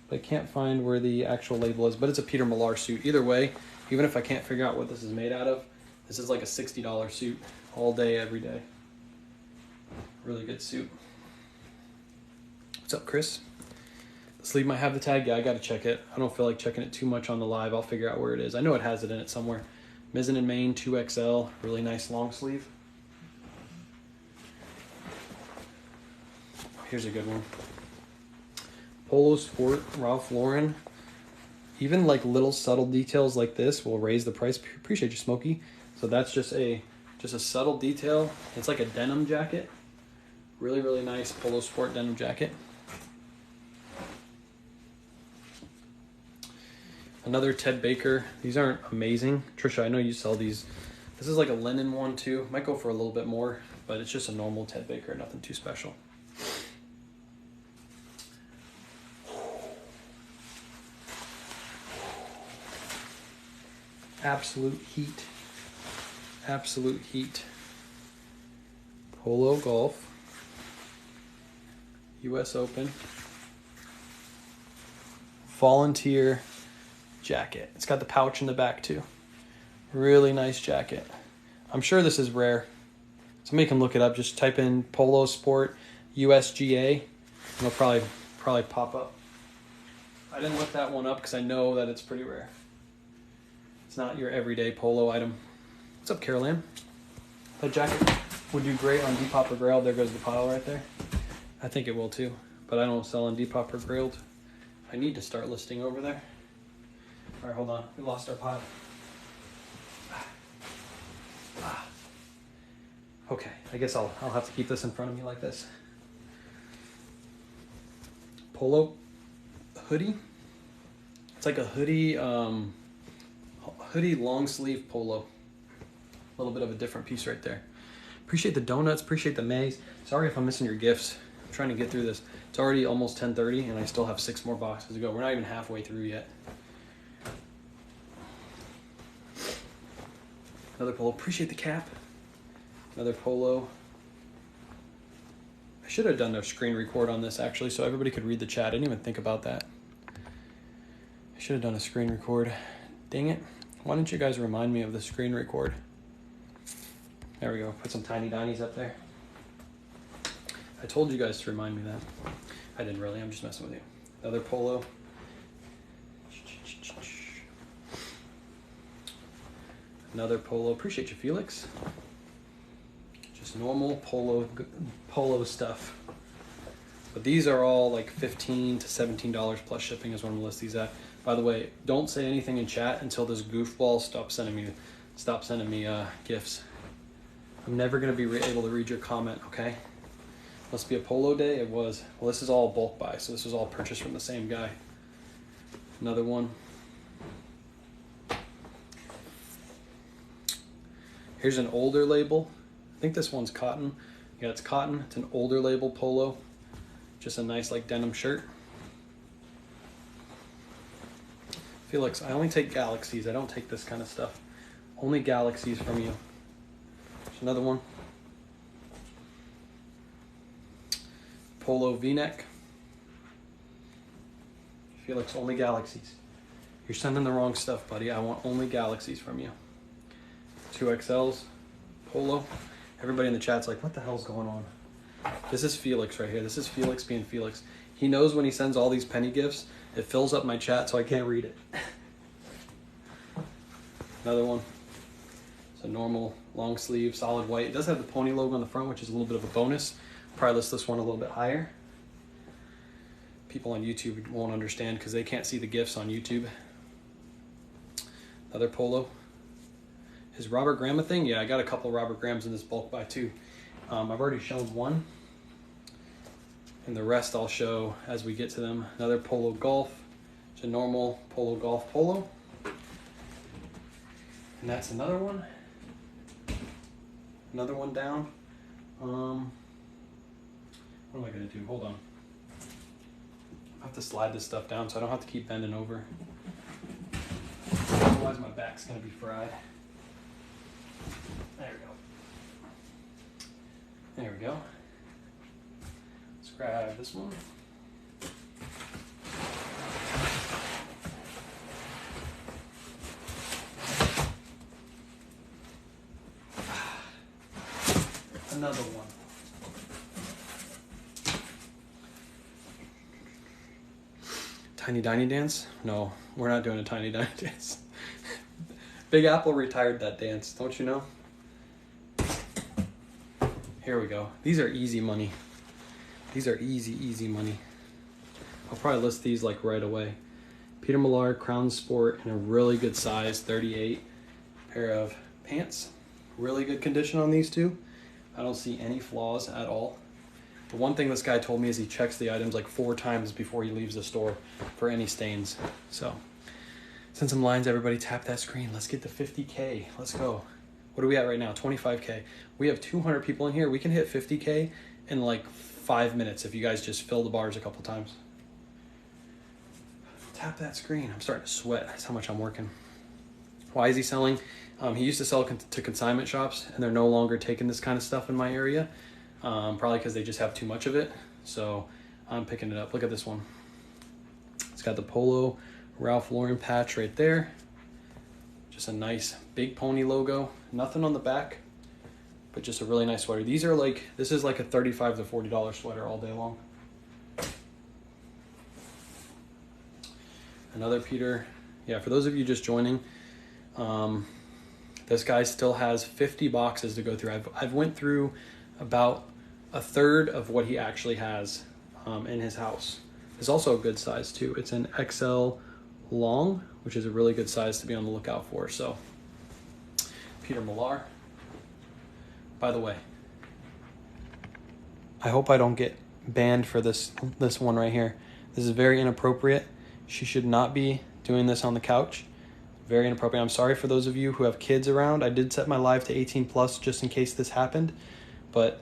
but I can't find where the actual label is. But it's a Peter Millar suit. Either way, even if I can't figure out what this is made out of, this is like a $60 suit all day, every day. Really good suit. What's up, Chris? The sleeve might have the tag. Yeah, I gotta check it. I don't feel like checking it too much on the live. I'll figure out where it is. I know it has it in it somewhere. Mizzen and Main 2XL, really nice long sleeve. Here's a good one. Polo Sport, Ralph Lauren. Even like little subtle details like this will raise the price. Appreciate you, Smokey. So that's just a subtle detail. It's like a denim jacket. Really, really nice Polo Sport denim jacket. Another Ted Baker. These aren't amazing. Trisha, I know you sell these. This is like a linen one too. Might go for a little bit more, but it's just a normal Ted Baker, nothing too special. Absolute heat. Absolute heat. Polo Golf. US Open. Volunteer jacket. It's got the pouch in the back too. Really nice jacket. I'm sure this is rare. Somebody can look it up. Just type in Polo Sport USGA and it'll probably pop up. I didn't look that one up because I know that it's pretty rare. It's not your everyday polo item. What's up, Carol Ann? That jacket would do great on Depop or Grailed. There goes the pile right there. I think it will too, but I don't sell on Depop or Grailed. I need to start listing over there. All right, hold on. We lost our pile. Okay, I guess I'll have to keep this in front of me like this. polo hoodie. It's like a hoodie, hoodie long sleeve polo. A little bit of a different piece right there. Appreciate the donuts, appreciate the maize. Sorry if I'm missing your gifts. I'm trying to get through this. It's already almost 10:30 and I still have 6 more boxes to go. We're not even halfway through yet. Another polo, appreciate the cap. Another polo. I should have done a screen record on this actually so everybody could read the chat. I didn't even think about that. I should have done a screen record. Dang it. Why didn't you guys remind me of the screen record? There we go. Put some tiny dinies up there. I told you guys to remind me of that. I didn't really. I'm just messing with you. Another polo. Another polo. Appreciate you, Felix. Just normal polo stuff. But these are all like $15 to $17 plus shipping is what I'm gonna list these at. By the way, don't say anything in chat until this goofball stops sending me gifts. I'm never gonna be able to read your comment, okay? Must be a polo day. It was. Well, this is all bulk buy, so this was all purchased from the same guy. Another one. Here's an older label. I think this one's cotton. Yeah, it's cotton. It's an older label polo. Just a nice like denim shirt. Felix, I only take Galaxies. I don't take this kind of stuff. Only Galaxies from you. There's another one. Polo V-neck. Felix, only Galaxies. You're sending the wrong stuff, buddy. I want only Galaxies from you. 2XLs. Polo. Everybody in the chat's like, what the hell's going on? This is Felix right here. This is Felix being Felix. He knows when he sends all these penny gifts, it fills up my chat so I can't read it. Another one. It's a normal long sleeve, solid white. It does have the pony logo on the front, which is a little bit of a bonus. Probably list this one a little bit higher. People on YouTube won't understand because they can't see the gifts on YouTube. Another polo. Is Robert Graham a thing? Yeah, I got a couple Robert Grahams in this bulk buy too. I've already shown one. And the rest I'll show as we get to them. Another polo golf. It's a normal polo golf polo. And that's another one. Another one down. What am I gonna do? Hold on. I have to slide this stuff down so I don't have to keep bending over. Otherwise my back's gonna be fried. There we go. There we go. Let's grab this one. Another one. Tiny Diny dance? No, we're not doing a Tiny Diny dance. Big Apple retired that dance, don't you know? Here we go. These are easy money. These are easy money. I'll probably list these like right away. Peter Millar, Crown Sport, in a really good size, 38 pair of pants. Really good condition on these two. I don't see any flaws at all. The one thing this guy told me is he checks the items like 4 times before he leaves the store for any stains. So, send some lines, everybody tap that screen. Let's get to 50K. Let's go. What are we at right now? 25K. We have 200 people in here. We can hit 50K in like 5 minutes if you guys just fill the bars a couple times. Tap that screen. I'm starting to sweat. That's how much I'm working. Why is he selling? He used to sell to consignment shops, and they're no longer taking this kind of stuff in my area. Probably because they just have too much of it. So I'm picking it up. Look at this one. It's got the Polo Ralph Lauren patch right there. Just a nice big pony logo. Nothing on the back, but just a really nice sweater. These are like, this is like a $35 to $40 sweater all day long. Another Peter. Yeah, for those of you just joining, this guy still has 50 boxes to go through. I've went through about a third of what he actually has in his house. It's also a good size too. It's an XL long, which is a really good size to be on the lookout for. So, Peter Millar. By the way, I hope I don't get banned for this one right here. This is very inappropriate. She should not be doing this on the couch. Very inappropriate. I'm sorry for those of you who have kids around. I did set my live to 18 plus just in case this happened, but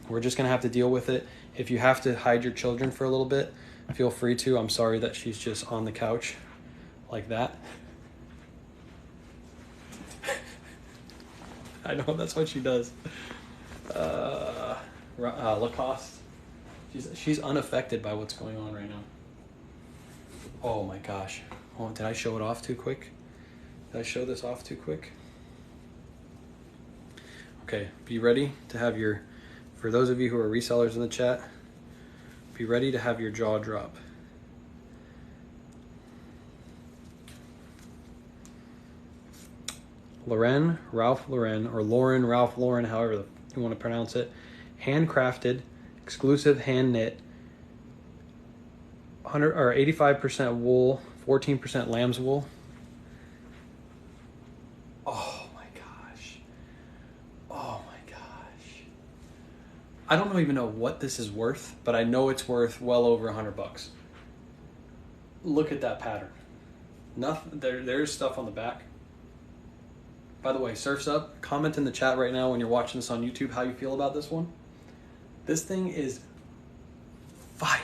we're just gonna have to deal with it. If you have to hide your children for a little bit, feel free to. I'm sorry that she's just on the couch like that. I know, that's what she does. Lacoste. She's unaffected by what's going on right now. Oh my gosh. Oh, did I show it off too quick? Did I show this off too quick? Okay, be ready to have your, for those of you who are resellers in the chat, be ready to have your jaw drop. Ralph Lauren, or Lauren, Ralph Lauren, however you want to pronounce it. Handcrafted, exclusive hand knit, 85% wool, 14% lamb's wool. Oh my gosh. Oh my gosh. I don't even know what this is worth, but I know it's worth well over $100. Look at that pattern. Nothing. There's stuff on the back. By the way, Surf's Up, comment in the chat right now when you're watching this on YouTube how you feel about this one. This thing is fire.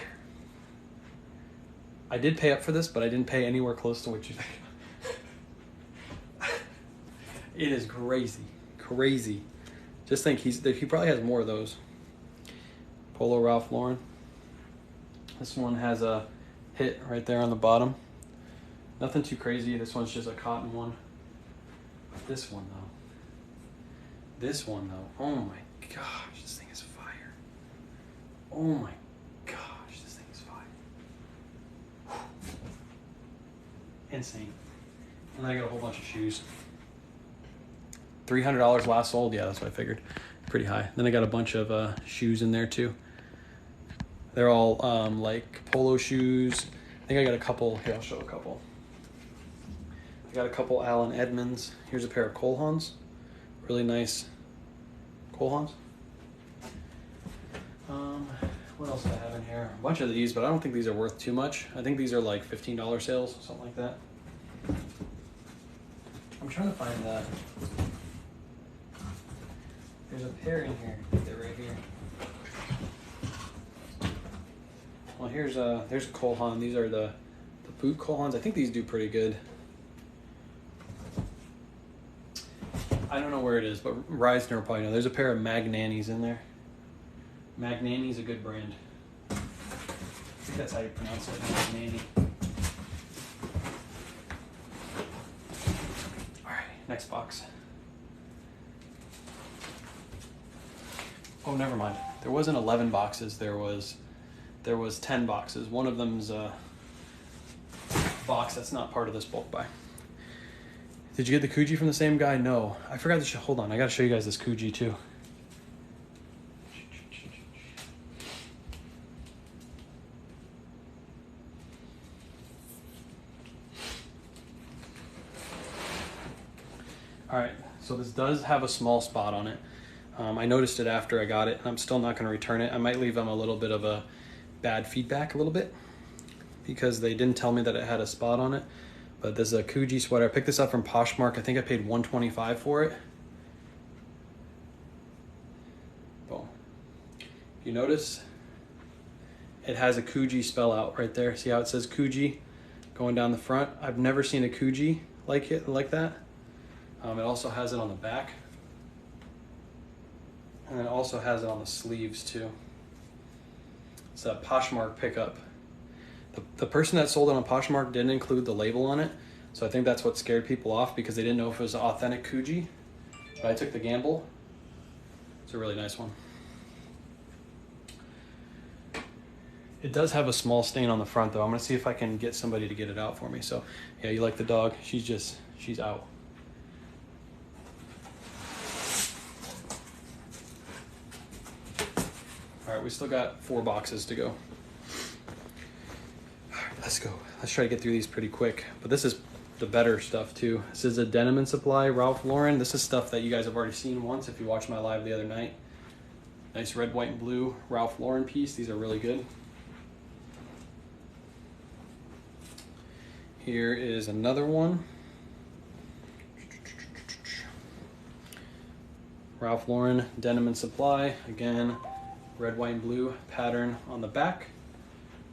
I did pay up for this, but I didn't pay anywhere close to what you think. It is crazy, crazy. Just think he probably has more of those. Polo Ralph Lauren. This one has a hit right there on the bottom. Nothing too crazy. This one's just a cotton one. This one though, oh my gosh, this thing is fire. Oh my gosh, this thing is fire. Insane. And then I got a whole bunch of shoes. $300 last sold, yeah, that's what I figured. Pretty high. Then I got a bunch of shoes in there too. They're all like polo shoes. I think I got a couple, here I'll show a couple. I got a couple Allen Edmonds. Here's a pair of Cole Haans. Really nice Cole Haans. What else do I have in here? A bunch of these, but I don't think these are worth too much. I think these are like $15 sales, something like that. I'm trying to find that. There's a pair in here. They're right here. Well, there's a Cole Haan. These are the boot Cole Haans. I think these do pretty good. I don't know where it is, but Reisner will probably know. There's a pair of Magnani's in there. Magnani's a good brand. I think that's how you pronounce it, Magnani. All right, next box. Oh, never mind. There wasn't 11 boxes. There was 10 boxes. One of them's a box that's not part of this bulk buy. Did you get the Kuji from the same guy? No. I forgot to show, hold on, I gotta show you guys this Kuji too. All right, so this does have a small spot on it. I noticed it after I got it, and I'm still not gonna return it. I might leave them a little bit of a bad feedback a little bit because they didn't tell me that it had a spot on it. But this is a Kuji sweater. I picked this up from Poshmark. I think I paid $125 for it. Boom. You notice it has a Kuji spell out right there. See how it says Kuji going down the front? I've never seen a Kuji like that. It also has it on the back. And it also has it on the sleeves too. It's a Poshmark pickup. The person that sold it on Poshmark didn't include the label on it, so I think that's what scared people off because they didn't know if it was an authentic Kuji. But I took the gamble. It's a really nice one. It does have a small stain on the front though. I'm gonna see if I can get somebody to get it out for me. So yeah, you like the dog? She's out. All right, we still got 4 boxes to go. Let's go. Let's try to get through these pretty quick. But this is the better stuff too. This is a Denim and Supply Ralph Lauren. This is stuff that you guys have already seen once if you watched my live the other night. Nice red, white, and blue Ralph Lauren piece. These are really good. Here is another one. Ralph Lauren Denim and Supply. Again, red, white, and blue pattern on the back.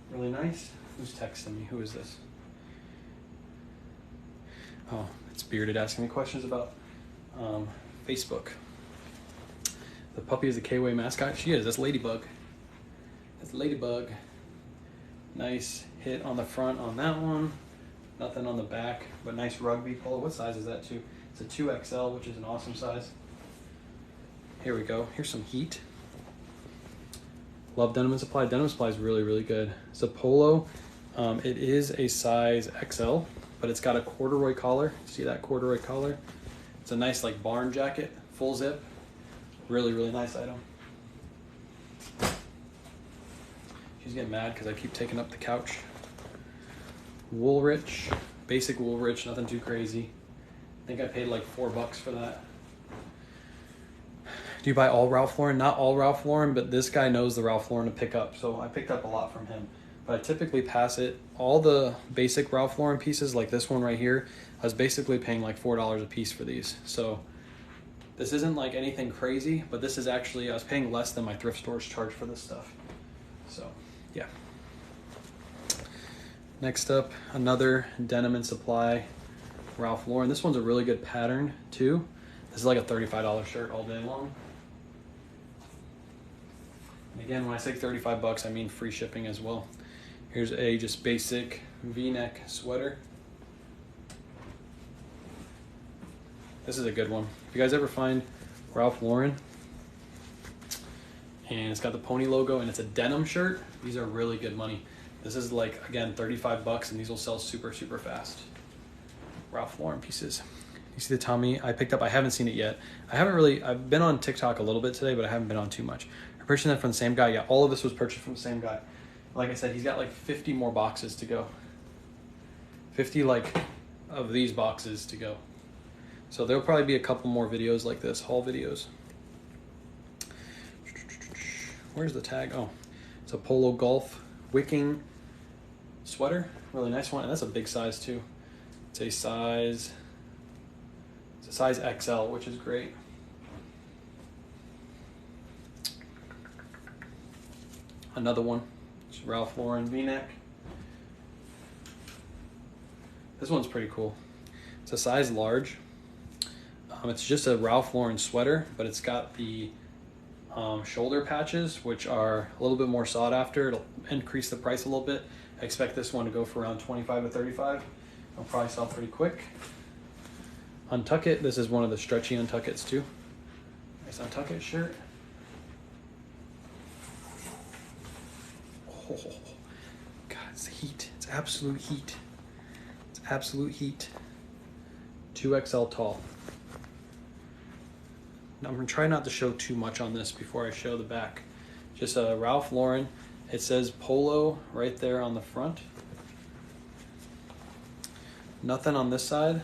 Really nice. Who's texting me? Who is this? Oh, it's Bearded asking me questions about Facebook. The puppy is the K-Way mascot. She is. That's Ladybug. That's Ladybug. Nice hit on the front on that one. Nothing on the back, but nice rugby polo. What size is that too? It's a 2XL, which is an awesome size. Here we go. Here's some heat. Love Denim and Supply. Denim and Supply is really, really good. It's a polo. It is a size XL, but it's got a corduroy collar. See that corduroy collar? It's a nice like barn jacket, full zip. Really, really nice item. She's getting mad because I keep taking up the couch. Woolrich, basic Woolrich, nothing too crazy. I think I paid like $4 for that. Do you buy all Ralph Lauren? Not all Ralph Lauren, but this guy knows the Ralph Lauren to pick up, so I picked up a lot from him. But I typically pass it. All the basic Ralph Lauren pieces, like this one right here, I was basically paying like $4 a piece for these. So this isn't like anything crazy, but this is actually, I was paying less than my thrift stores charge for this stuff. So yeah. Next up, another Denim and Supply Ralph Lauren. This one's a really good pattern too. This is like a $35 shirt all day long. And again, when I say $35, I mean free shipping as well. Here's a just basic V-neck sweater. This is a good one. If you guys ever find Ralph Lauren and it's got the pony logo and it's a denim shirt, these are really good money. This is like, again, $35 and these will sell super, super fast. Ralph Lauren pieces. You see the Tommy I picked up? I haven't seen it yet. I've been on TikTok a little bit today, but I haven't been on too much. I purchased that from the same guy. Yeah, all of this was purchased from the same guy. Like I said, he's got like 50 more boxes to go. 50 like of these boxes to go. So there'll probably be a couple more videos like this, haul videos. Where's the tag? Oh, it's a Polo Golf wicking sweater. Really nice one, and that's a big size too. It's a size XL, which is great. Another one, it's Ralph Lauren V-neck. This one's pretty cool. It's a size large. It's just a Ralph Lauren sweater, but it's got the shoulder patches, which are a little bit more sought after. It'll increase the price a little bit. I expect this one to go for around 25 to 35. It'll probably sell pretty quick. Untuck It. This is one of the stretchy Untuck It's too. Nice Untuck It shirt. Oh, God, it's the heat. It's absolute heat. It's absolute heat. 2XL tall. Now I'm gonna try not to show too much on this before I show the back. Just a Ralph Lauren. It says Polo right there on the front. Nothing on this side,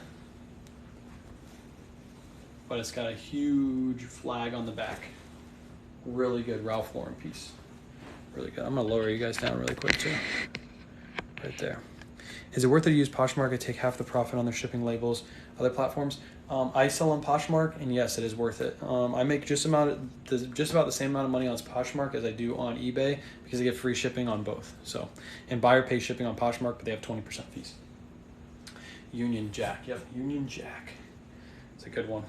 but it's got a huge flag on the back. Really good Ralph Lauren piece. Really good. I'm gonna lower you guys down really quick too. Right there. Is it worth it to use Poshmark and take half the profit on their shipping labels, other platforms? I sell on Poshmark, and yes, it is worth it. I make just about the same amount of money on Poshmark as I do on eBay because I get free shipping on both. So, and buyer pays shipping on Poshmark, but they have 20% fees. Union Jack. Yep, Union Jack. It's a good one.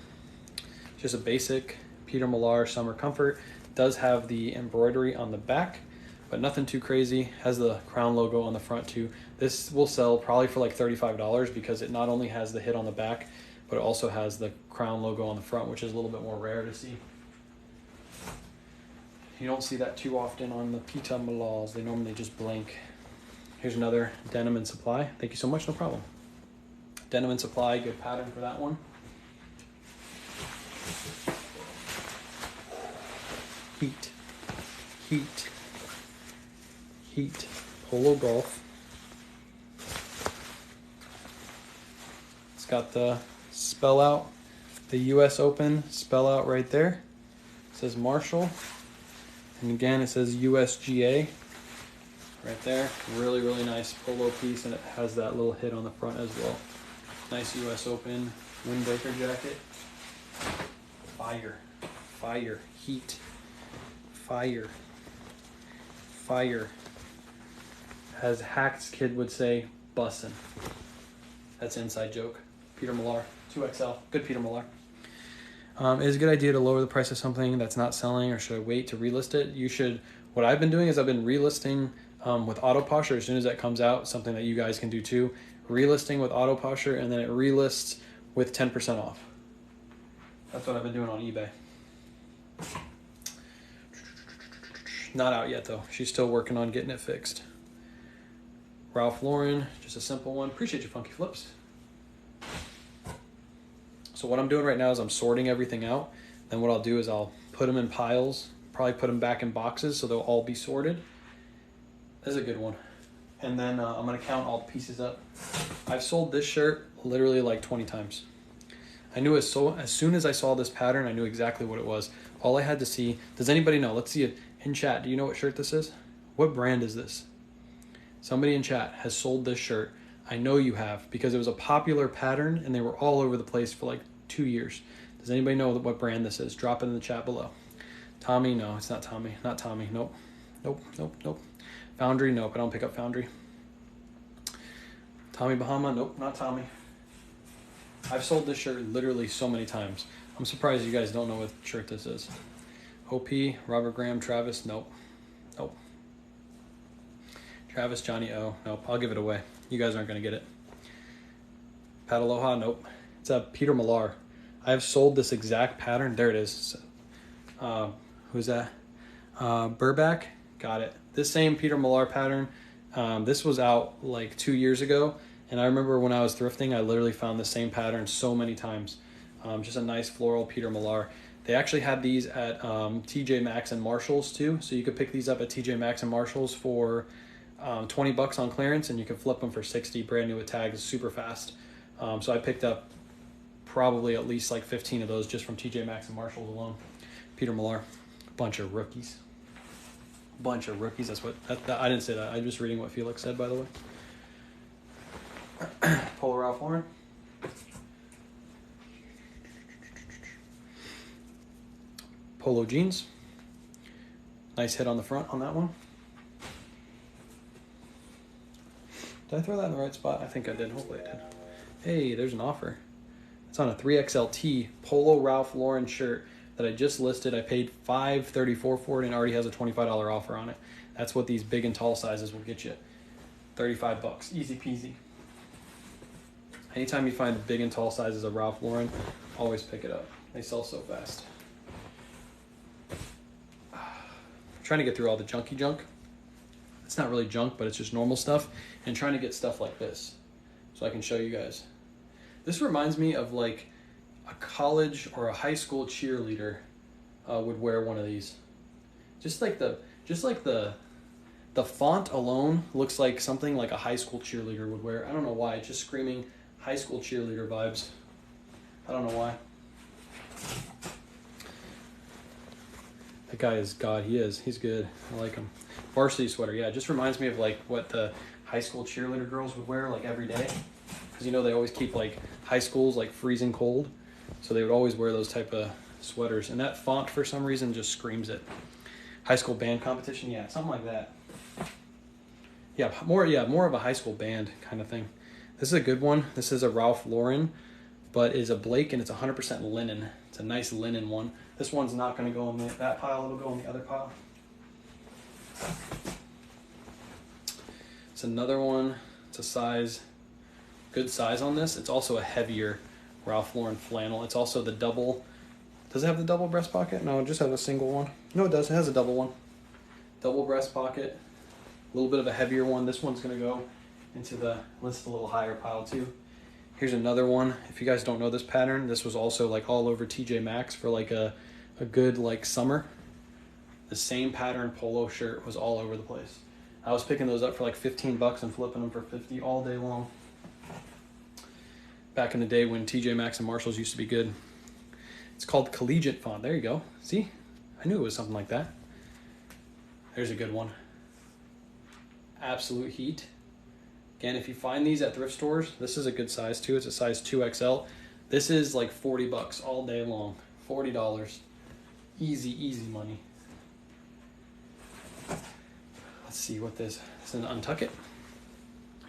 Just a basic Peter Millar Summer Comfort. Does have the embroidery on the back, but nothing too crazy. Has the Crown logo on the front too. This will sell probably for like $35 because it not only has the hit on the back, but it also has the Crown logo on the front, which is a little bit more rare to see. You don't see that too often on the Peter Millars. They normally just blink. Here's another Denim and Supply. Thank you so much, no problem. Denim and Supply, good pattern for that one. Heat, heat, heat. Polo Golf. It's got the spell out, the US Open spell out right there. It says Marshall. And again, it says USGA right there. Really, really nice polo piece, and it has that little hit on the front as well. Nice US Open windbreaker jacket. Fire, fire, heat, fire, fire. As Hack's kid would say, bussin'. That's an inside joke. Peter Millar, 2XL, good Peter Millar. It is a good idea to lower the price of something that's not selling, or should I wait to relist it? You should. What I've been doing is I've been relisting with Auto Posture as soon as that comes out, something that you guys can do too. Relisting with Auto Posture, and then it relists with 10% off. That's what I've been doing on eBay. Not out yet though. She's still working on getting it fixed. Ralph Lauren, just a simple one. Appreciate you, Funky Flips. So what I'm doing right now is I'm sorting everything out. Then what I'll do is I'll put them in piles, probably put them back in boxes so they'll all be sorted. That's a good one. And then I'm gonna count all the pieces up. I've sold this shirt literally like 20 times. I knew as soon as I saw this pattern, I knew exactly what it was. All I had to see, does anybody know? Let's see it in chat. Do you know what shirt this is? What brand is this? Somebody in chat has sold this shirt. I know you have, because it was a popular pattern and they were all over the place for like 2 years. Does anybody know what brand this is? Drop it in the chat below. Tommy, no, it's not Tommy. Not Tommy, nope. Nope, nope, nope. Foundry, nope, I don't pick up Foundry. Tommy Bahama, nope, not Tommy. I've sold this shirt literally so many times. I'm surprised you guys don't know what shirt this is. OP, Robert Graham, Travis, nope. Nope. Travis, Johnny O, nope, I'll give it away. You guys aren't gonna get it. Pat Aloha, nope. It's a Peter Millar. I have sold this exact pattern. There it is. Who's that? Burback, got it. This same Peter Millar pattern. This was out like 2 years ago. And I remember when I was thrifting, I literally found the same pattern so many times. Just a nice floral Peter Millar. They actually had these at TJ Maxx and Marshalls too. So you could pick these up at TJ Maxx and Marshalls for 20 bucks on clearance, and you can flip them for 60, brand new with tags, super fast. So I picked up probably at least like 15 of those just from TJ Maxx and Marshalls alone. Peter Millar, bunch of rookies. Bunch of rookies, that's what, I didn't say that. I'm just reading what Felix said, by the way. Polo Ralph Lauren. Polo jeans. Nice hit on the front on that one. Did I throw that in the right spot? I think I did. Hopefully I did. Hey, there's an offer. It's on a 3XLT Polo Ralph Lauren shirt that I just listed. I paid $5.34 for it and already has a $25 offer on it. That's what these big and tall sizes will get you. 35 bucks. Easy peasy. Anytime you find big and tall sizes of Ralph Lauren, always pick it up. They sell so fast. I'm trying to get through all the junky junk. It's not really junk, but it's just normal stuff. And trying to get stuff like this so I can show you guys. This reminds me of like a college or a high school cheerleader would wear one of these. Just like the font alone looks like something like a high school cheerleader would wear. I don't know why. It's just screaming high school cheerleader vibes. I don't know why. That guy is God. He is. He's good. I like him. Varsity sweater. Yeah, it just reminds me of like what the high school cheerleader girls would wear like every day. Because you know they always keep like high schools like freezing cold. So they would always wear those type of sweaters. And that font for some reason just screams it. High school band competition. Yeah, something like that. Yeah, more of a high school band kind of thing. This is a good one. This is a Ralph Lauren, but is a Blake and it's 100% linen. It's a nice linen one. This one's not going to go in that pile. It'll go in the other pile. It's another one. It's a good size on this. It's also a heavier Ralph Lauren flannel. It's also the double. Does it have the double breast pocket? No, it just has a single one. No, it does. It has a double one. Double breast pocket. A little bit of a heavier one. This one's going to go into the list a little higher pile too. Here's another one. If you guys don't know this pattern, this was also like all over TJ Maxx for like a good like summer. The same pattern polo shirt was all over the place. I was picking those up for like 15 bucks and flipping them for 50 all day long. Back in the day when TJ Maxx and Marshalls used to be good. It's called collegiate font. There you go. See? I knew it was something like that. There's a good one. absolute heat. Again, if you find these at thrift stores, this is a good size too. It's a size 2XL. This is like 40 bucks all day long. $40. Easy money. Let's see what this is. An Untuck It.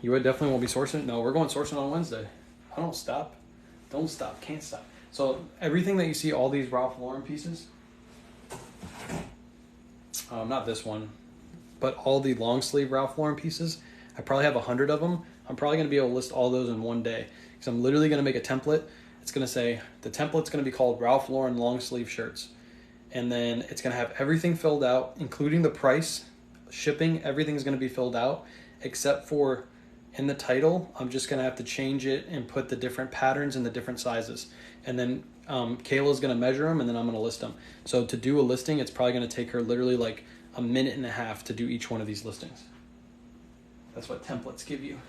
You would definitely won't be sourcing it. No, we're going sourcing on Wednesday. I don't stop. Don't stop. Can't stop. So everything that you see, all these Ralph Lauren pieces, not this one, but all the long sleeve Ralph Lauren pieces, I probably have 100 of them. I'm probably going to be able to list all those in one day because I'm literally going to make a template. It's going to say, the template's going to be called Ralph Lauren long sleeve shirts. And then it's going to have everything filled out, including the price, shipping, everything's going to be filled out, except for in the title, I'm just going to have to change it and put the different patterns and the different sizes. And then Kayla's going to measure them, and then I'm going to list them. So to do a listing, it's probably going to take her literally like a minute and a half to do each one of these listings. That's what templates give you.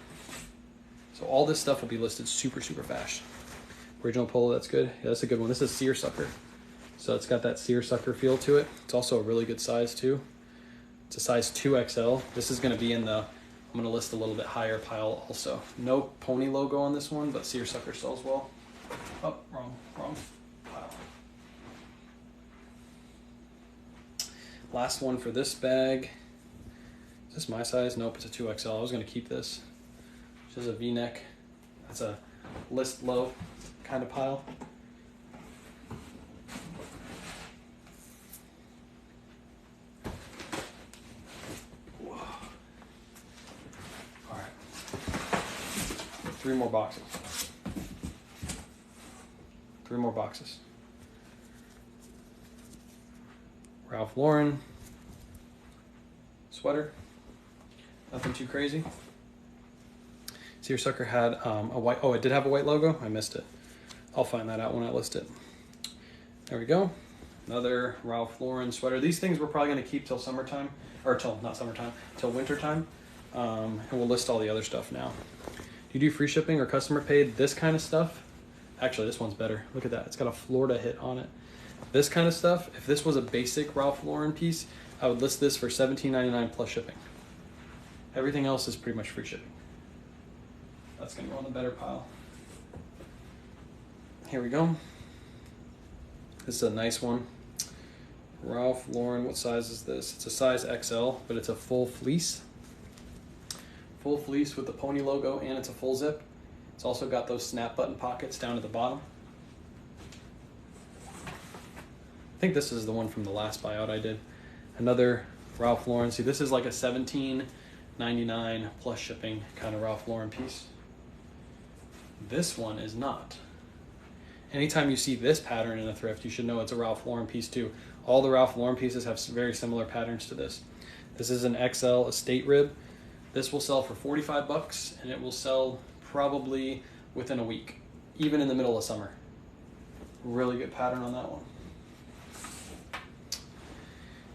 So all this stuff will be listed super fast. Original polo, that's good. Yeah, that's a good one. This is seersucker. So it's got that seersucker feel to it. It's also a really good size too. It's a size 2XL. This is going to be in the, I'm going to list a little bit higher pile also. No pony logo on this one, but seersucker sells well. Oh, wrong pile. Last one for this bag. Is this my size? Nope, it's a 2XL. I was going to keep this. This is a V-neck. That's a list low kind of pile. Whoa. All right. 3 more boxes. 3 more boxes. Ralph Lauren sweater. Nothing too crazy. Seersucker had a white, oh, it did have a white logo. I missed it. I'll find that out when I list it. There we go. Another Ralph Lauren sweater. These things we're probably going to keep till summertime, or till, not summertime, till wintertime. And we'll list all the other stuff now. Do you do free shipping or customer paid? This kind of stuff. Actually, this one's better. Look at that. It's got a Florida hit on it. This kind of stuff, if this was a basic Ralph Lauren piece, I would list this for $17.99 plus shipping. Everything else is pretty much free shipping. That's going to go on the better pile. Here we go. This is a nice one. Ralph Lauren, what size is this? It's a size XL, but it's a full fleece. Full fleece with the pony logo, and it's a full zip. It's also got those snap button pockets down at the bottom. I think this is the one from the last buyout I did. Another Ralph Lauren. See, this is like a $17.99 plus shipping kind of Ralph Lauren piece. This one is not. Anytime you see this pattern in a thrift, you should know it's a Ralph Lauren piece too. All the Ralph Lauren pieces have very similar patterns to this. This is an XL estate rib. This will sell for 45 bucks, and it will sell probably within a week, even in the middle of summer. Really good pattern on that one.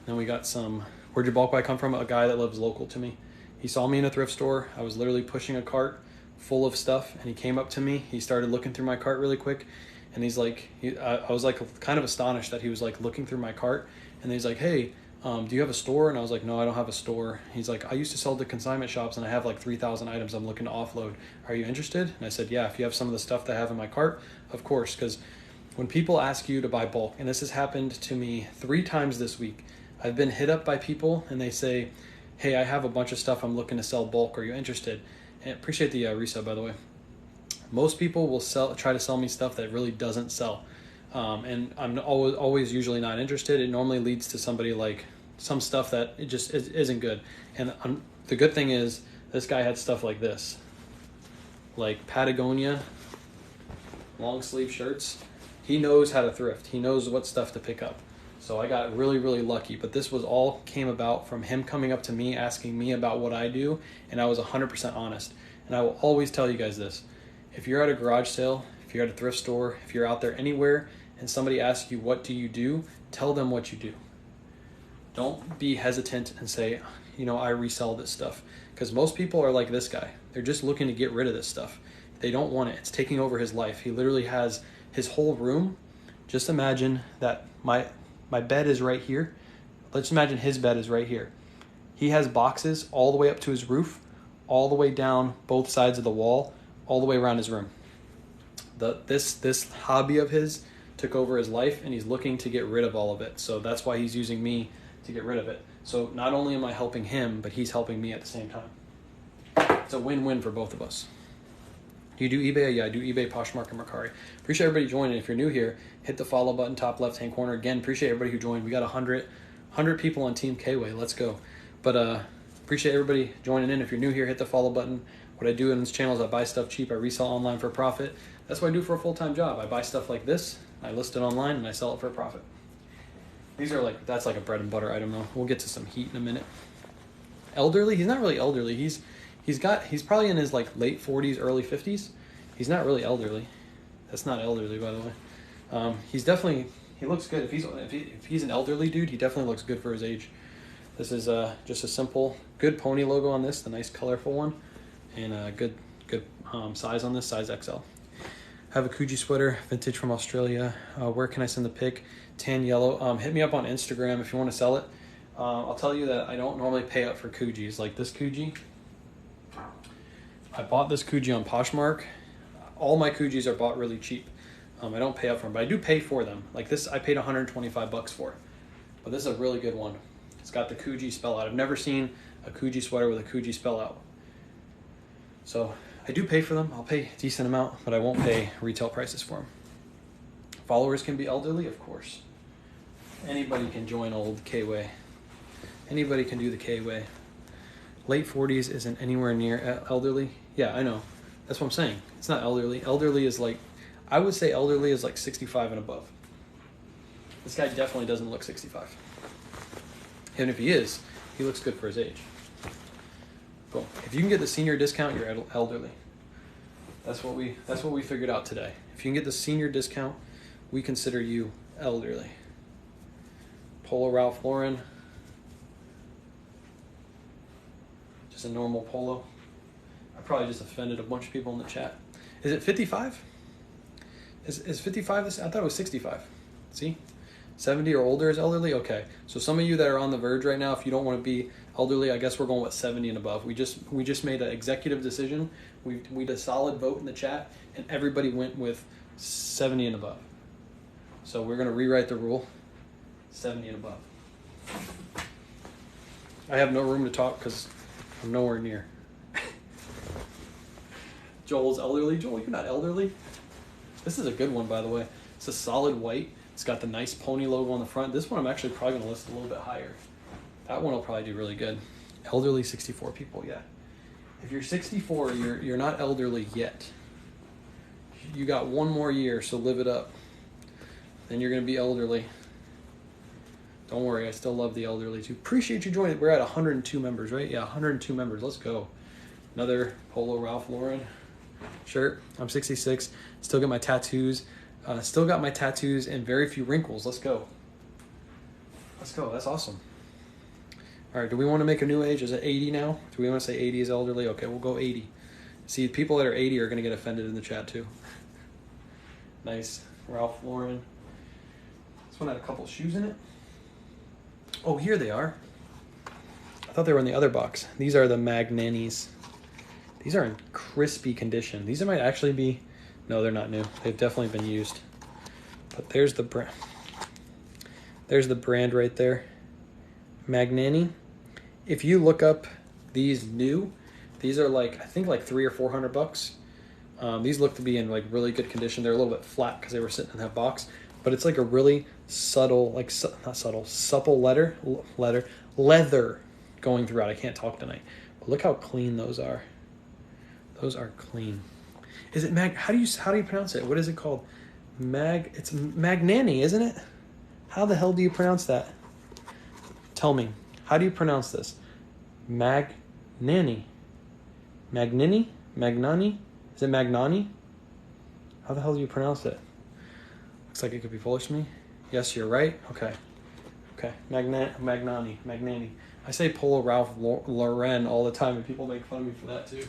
Then we got some, where'd your bulk buy come from? A guy that lives local to me. He saw me in a thrift store. I was literally pushing a cart full of stuff, and he came up to me. He started looking through my cart really quick, and he's like, I was like kind of astonished that he was like looking through my cart, and he's like, hey, do you have a store? And I was like, no, I don't have a store. He's like, I used to sell to consignment shops, and I have like 3,000 items I'm looking to offload. Are you interested? And I said, yeah, if you have some of the stuff that I have in my cart, of course, because when people ask you to buy bulk, and this has happened to me 3 times this week, I've been hit up by people, and they say, hey, I have a bunch of stuff I'm looking to sell bulk. Are you interested? And appreciate the resub, by the way. Most people will try to sell me stuff that really doesn't sell. And I'm always usually not interested. It normally leads to somebody like some stuff that it just isn't good. And the good thing is this guy had stuff like this, like Patagonia long sleeve shirts. He knows how to thrift. He knows what stuff to pick up. So I got really lucky, but this was all came about from him coming up to me, asking me about what I do, and I was 100% honest. And I will always tell you guys this. If you're at a garage sale, if you're at a thrift store, if you're out there anywhere, and somebody asks you, what do you do? Tell them what you do. Don't be hesitant and say, you know, I resell this stuff. Because most people are like this guy. They're just looking to get rid of this stuff. They don't want it. It's taking over his life. He literally has his whole room. Just imagine that my bed is right here. Let's imagine his bed is right here. He has boxes all the way up to his roof, all the way down both sides of the wall, all the way around his room. This hobby of his took over his life, and he's looking to get rid of all of it. So that's why he's using me to get rid of it. So not only am I helping him, but he's helping me at the same time. It's a win-win for both of us. Do you do eBay? Yeah, I do eBay, Poshmark, and Mercari. Appreciate everybody joining. If you're new here, hit the follow button, top left-hand corner. Again, appreciate everybody who joined. We got 100 people on Team K-Way. Let's go. But appreciate everybody joining in. If you're new here, hit the follow button. What I do in this channel is I buy stuff cheap. I resell online for a profit. That's what I do for a full-time job. I buy stuff like this. I list it online, and I sell it for a profit. These are that's like a bread and butter item, though. We'll get to some heat in a minute. Elderly? He's not really elderly. He's probably in his late 40s, early 50s. He's not really elderly. That's not elderly, by the way. He looks good. If he's an elderly dude, he definitely looks good for his age. This is just a simple, good pony logo on this, the nice colorful one, and a good size on this, size XL. I have a Coogee sweater, vintage from Australia. Where can I send the pic? Tan yellow. Hit me up on Instagram if you want to sell it. I'll tell you that I don't normally pay up for Coogees. Like this Coogee, I bought this Coogee on Poshmark. All my Coogees are bought really cheap. I don't pay up for them, but I do pay for them. Like this, I paid 125 bucks for. But this is a really good one. It's got the Coogee spell out. I've never seen a Coogee sweater with a Coogee spell out. So I do pay for them. I'll pay a decent amount, but I won't pay retail prices for them. Followers can be elderly, of course. Anybody can join old K-Way. Anybody can do the K-Way. Late 40s isn't anywhere near elderly. Yeah, I know. That's what I'm saying. It's not elderly. Elderly is I would say elderly is 65 and above. This guy definitely doesn't look 65. And if he is, he looks good for his age. Boom. If you can get the senior discount, you're elderly. That's what we figured out today. If you can get the senior discount, we consider you elderly. Polo Ralph Lauren. Just a normal polo. I probably just offended a bunch of people in the chat. Is it 55? Is 55 this? I thought it was 65. See? 70 or older is elderly? Okay. So some of you that are on the verge right now, if you don't want to be elderly, I guess we're going with 70 and above. We just made an executive decision. We did a solid vote in the chat, and everybody went with 70 and above. So we're going to rewrite the rule. 70 and above. I have no room to talk because I'm nowhere near. Joel's elderly. Joel, you're not elderly. This is a good one, by the way. It's a solid white. It's got the nice pony logo on the front. This one I'm actually probably going to list a little bit higher. That one will probably do really good. Elderly 64 people, yeah. If you're 64, you're not elderly yet. You got one more year, so live it up. Then you're going to be elderly. Don't worry, I still love the elderly too. Appreciate you joining. We're at 102 members, right? Yeah, 102 members. Let's go. Another Polo Ralph Lauren shirt. I'm 66. Still got my tattoos. Still got my tattoos and very few wrinkles. Let's go. Let's go. That's awesome. All right, do we want to make a new age? Is it 80 now? Do we want to say 80 is elderly? Okay, we'll go 80. See, people that are 80 are going to get offended in the chat too. Nice. Ralph Lauren. This one had a couple shoes in it. Oh, here they are. I thought they were in the other box. These are the Magnanis. These are in crispy condition. These might actually be... No, they're not new. They've definitely been used. But there's the brand. There's the brand right there. Magnani. If you look up these new, these are I think $300 or $400. These look to be in really good condition. They're a little bit flat because they were sitting in that box. But it's a really subtle, not subtle, supple leather going throughout. I can't talk tonight. But look how clean those are. Those are clean. Is it how do you pronounce it? What is it called? It's Magnani, isn't it? How the hell do you pronounce that? Tell me. How do you pronounce this? Magnani. Magnani? Magnani? Is it Magnani? How the hell do you pronounce it? Looks like it could be Polish to me. Yes, you're right. Okay. Okay. Magnani. I say Polo Ralph Lauren all the time, and people make fun of me for that too.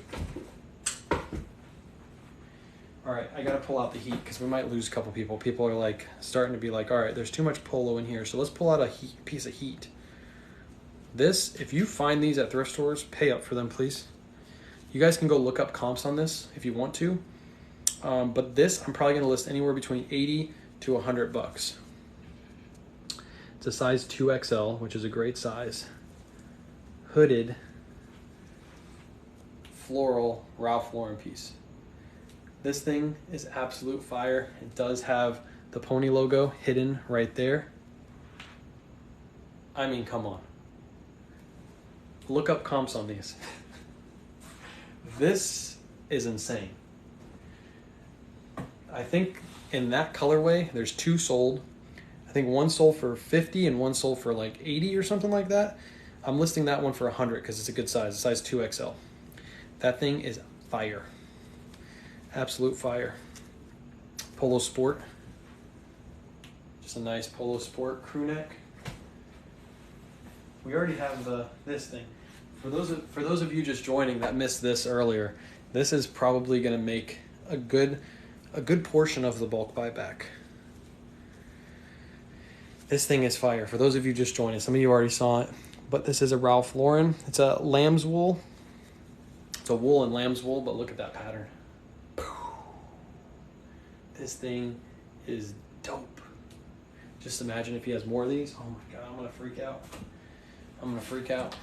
All right, I got to pull out the heat because we might lose a couple people. People are starting to be all right, there's too much polo in here, so let's pull out a piece of heat. This, if you find these at thrift stores, pay up for them, please. You guys can go look up comps on this if you want to. But this, I'm probably gonna list anywhere between 80 to 100 bucks. It's a size 2XL, which is a great size. Hooded, floral Ralph Lauren piece. This thing is absolute fire. It does have the pony logo hidden right there. I mean, come on. Look up comps on these. This is insane. I think in that colorway, there's 2 sold. I think 1 sold for 50 and 1 sold for like 80 or something like that. I'm listing that one for 100 because it's a good size, size 2XL. That thing is fire. Absolute fire. Polo Sport. Just a nice Polo Sport crew neck. We already have this thing. For those of you just joining that missed this earlier, this is probably going to make a good portion of the bulk buyback. This thing is fire. For those of you just joining, some of you already saw it, but this is a Ralph Lauren. It's a lamb's wool. It's a wool and lamb's wool, but look at that pattern. This thing is dope. Just imagine if he has more of these. Oh my God, I'm gonna freak out. I'm gonna freak out.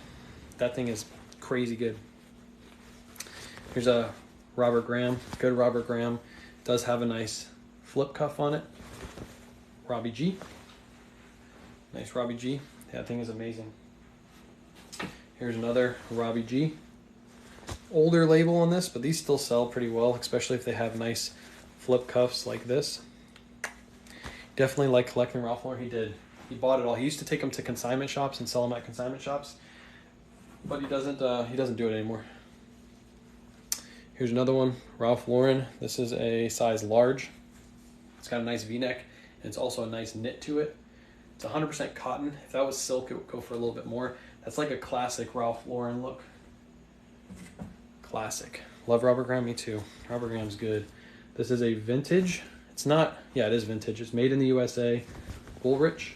That thing is crazy good. Here's a Robert Graham, good Robert Graham. Does have a nice flip cuff on it. Robbie G. Nice Robbie G. That thing is amazing. Here's another Robbie G. Older label on this, but these still sell pretty well, especially if they have nice flip cuffs like this. Definitely like collecting Ralph Lauren. He did. He bought it all. He used to take them to consignment shops and sell them at consignment shops, but he doesn't do it anymore. Here's another one, Ralph Lauren. This is a size large. It's got a nice V-neck, and it's also a nice knit to it. It's 100% cotton. If that was silk, it would go for a little bit more. That's like a classic Ralph Lauren look. Classic. Love Robert Graham, me too. Robert Graham's good. This is a vintage. It's not, yeah, it is vintage. It's made in the USA. Woolrich.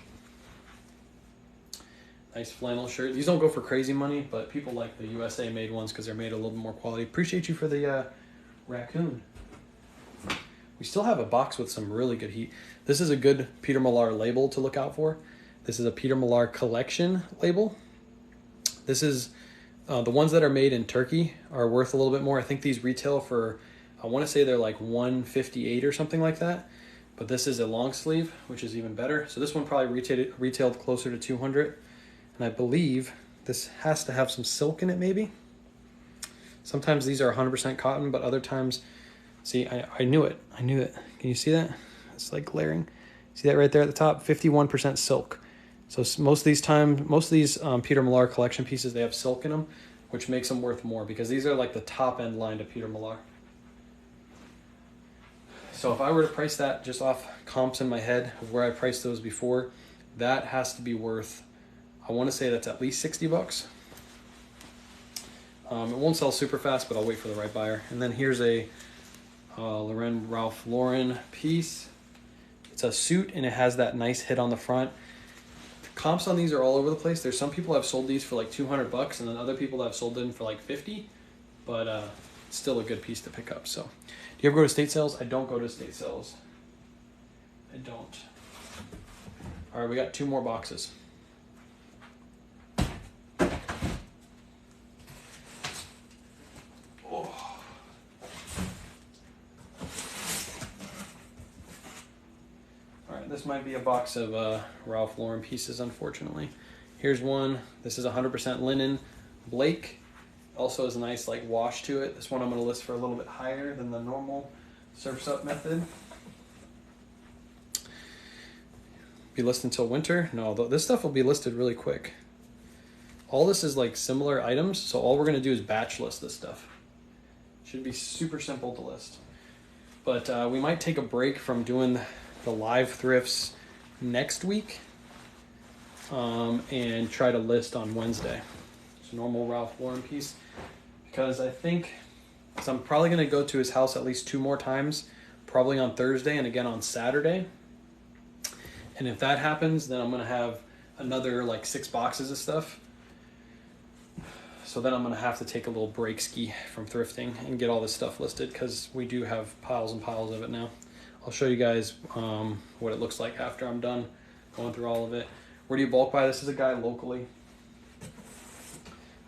Nice flannel shirt. These don't go for crazy money, but people like the USA made ones because they're made a little bit more quality. Appreciate you for the raccoon. We still have a box with some really good heat. This is a good Peter Millar label to look out for. This is a Peter Millar collection label. This is the ones that are made in Turkey are worth a little bit more. I think these retail for, I want to say they're like $158 or something like that. But this is a long sleeve, which is even better. So this one probably retailed closer to $200. And I believe this has to have some silk in it maybe. Sometimes these are 100% cotton, but other times, see, I knew it. I knew it. Can you see that? It's like glaring. See that right there at the top? 51% silk. So most of these Peter Millar collection pieces, they have silk in them, which makes them worth more because these are like the top end line to Peter Millar. So if I were to price that just off comps in my head of where I priced those before, that has to be worth, I want to say that's at least 60 bucks. It won't sell super fast, but I'll wait for the right buyer. And then here's a Ralph Lauren piece. It's a suit and it has that nice hit on the front. The comps on these are all over the place. There's some people have sold these for like 200 bucks and then other people have sold them for like 50, but it's still a good piece to pick up. So do you ever go to state sales? I don't go to state sales. I don't. All right, we got 2 more boxes. This might be a box of Ralph Lauren pieces, unfortunately. Here's one. This is 100% linen. Blake also has a nice like wash to it. This one I'm going to list for a little bit higher than the normal Surf's Up method. Be listed until winter? No, this stuff will be listed really quick. All this is like similar items, so all we're going to do is batch list this stuff. Should be super simple to list. But we might take a break from doing the live thrifts next week and try to list on Wednesday. It's a normal Ralph Lauren piece because I think I'm probably going to go to his house at least 2 more times, probably on Thursday and again on Saturday. And if that happens, then I'm going to have another like 6 boxes of stuff. So then I'm gonna have to take a little break ski from thrifting and get all this stuff listed, because we do have piles and piles of it now. I'll show you guys what it looks like after I'm done going through all of it. Where do you bulk buy? This is a guy locally.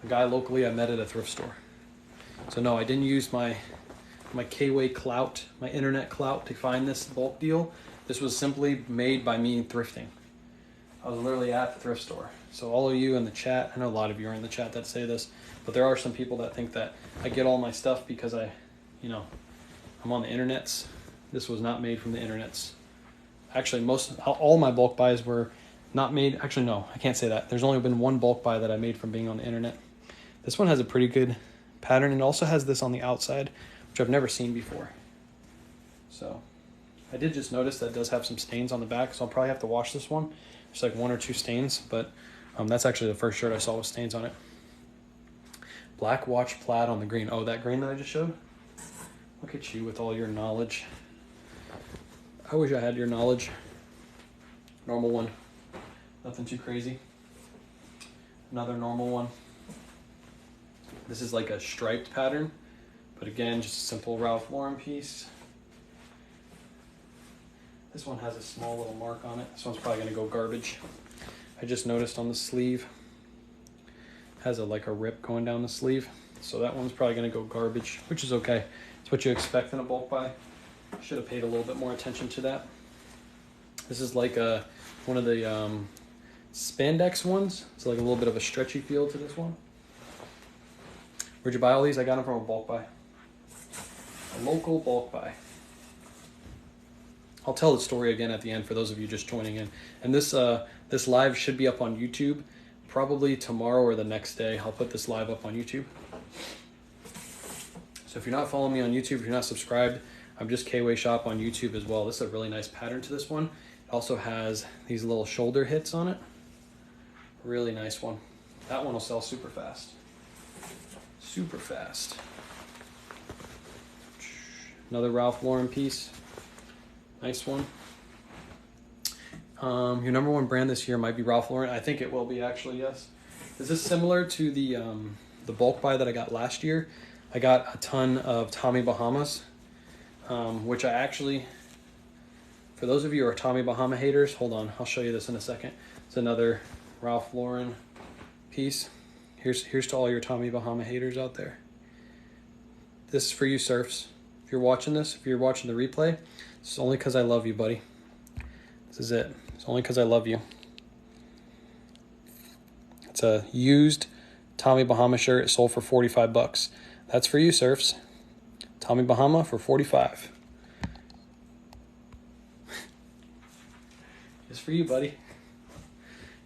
I met at a thrift store. So no, I didn't use my K-Way clout, my internet clout, to find this bulk deal. This was simply made by me thrifting. I was literally at the thrift store. So all of you in the chat, I know a lot of you are in the chat that say this, but there are some people that think that I get all my stuff because I'm on the internets. This was not made from the internets. Actually, all my bulk buys were not made. Actually, no, I can't say that. There's only been one bulk buy that I made from being on the internet. This one has a pretty good pattern, and also has this on the outside, which I've never seen before. So I did just notice that it does have some stains on the back, so I'll probably have to wash this one. There's like 1 or 2 stains, but that's actually the first shirt I saw with stains on it. Black watch plaid on the green. Oh, that green that I just showed? Look at you with all your knowledge. I wish I had your knowledge. Normal one. Nothing too crazy. Another normal one. This is like a striped pattern, but again, just a simple Ralph Lauren piece. This one has a small little mark on it. This one's probably gonna go garbage. I just noticed on the sleeve, has like a rip going down the sleeve. So that one's probably gonna go garbage, which is okay. It's what you expect in a bulk buy. Should have paid a little bit more attention to that. This is like one of the spandex ones. It's like a little bit of a stretchy feel to this one. Where'd you buy all these? I got them from a bulk buy. A local bulk buy. I'll tell the story again at the end for those of you just joining in. And this live should be up on YouTube probably tomorrow or the next day. I'll put this live up on YouTube. So if you're not following me on YouTube, if you're not subscribed, I'm just K-Way Shop on YouTube as well. This is a really nice pattern to this one. It also has these little shoulder hits on it. Really nice one. That one will sell super fast. Super fast. Another Ralph Lauren piece. Nice one. Your number one brand this year might be Ralph Lauren. I think it will be, actually, yes. Is this similar to the bulk buy that I got last year? I got a ton of Tommy Bahamas, which I actually, for those of you who are Tommy Bahama haters, hold on, I'll show you this in a second. It's another Ralph Lauren piece. Here's to all your Tommy Bahama haters out there. This is for you, Surfs. If you're watching this, if you're watching the replay, it's only because I love you, buddy. This is it. It's only because I love you. It's a used Tommy Bahama shirt. It sold for 45 bucks. That's for you, Surfs. Tommy Bahama for 45. It's for you, buddy.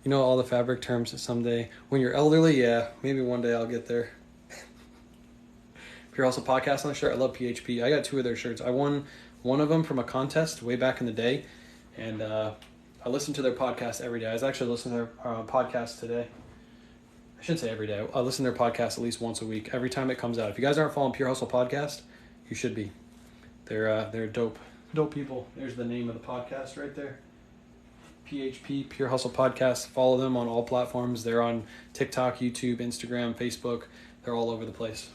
You know all the fabric terms that someday, when you're elderly, yeah, maybe one day I'll get there. Pure Hustle Podcast on the shirt. I love PHP. I got 2 of their shirts. I won one of them from a contest way back in the day, and I listen to their podcast every day. I was actually listening to their podcast today. I shouldn't say every day. I listen to their podcast at least once a week, every time it comes out. If you guys aren't following Pure Hustle Podcast, you should be. They're dope people. There's the name of the podcast right there. PHP, Pure Hustle Podcast. Follow them on all platforms. They're on TikTok, YouTube, Instagram, Facebook. They're all over the place.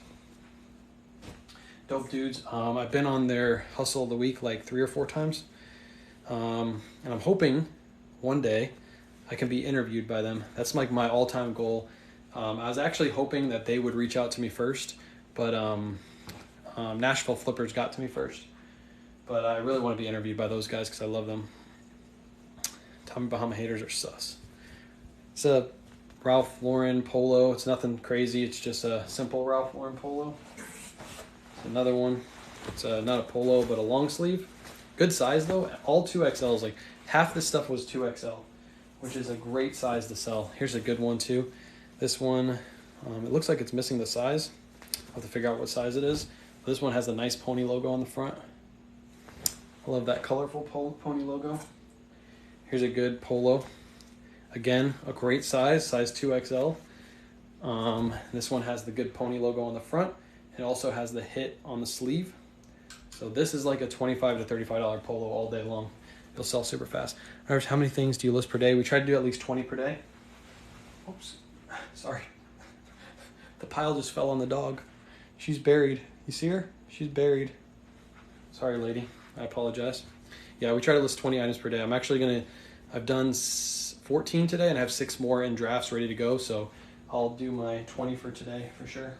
Dope dudes. I've been on their Hustle of the Week like 3 or 4 times. And I'm hoping one day I can be interviewed by them. That's like my all-time goal. I was actually hoping that they would reach out to me first, but Nashville Flippers got to me first. But I really want to be interviewed by those guys because I love them. Tommy Bahama haters are sus. It's a Ralph Lauren polo. It's nothing crazy. It's just a simple Ralph Lauren polo. Another one. It's not a polo, but a long sleeve. Good size though. All 2XLs. Like half this stuff was 2XL, which is a great size to sell. Here's a good one too. This one, it looks like it's missing the size. I'll have to figure out what size it is. This one has a nice pony logo on the front. I love that colorful pony logo. Here's a good polo. Again, a great size 2XL. This one has the good pony logo on the front. It also has the hit on the sleeve. So this is like a $25 to $35 polo all day long. It'll sell super fast. How many things do you list per day? We try to do at least 20 per day. Oops, sorry. The pile just fell on the dog. She's buried. You see her? She's buried. Sorry, lady. I apologize. Yeah, we try to list 20 items per day. I've done 14 today and I have 6 more in drafts ready to go. So I'll do my 20 for today for sure.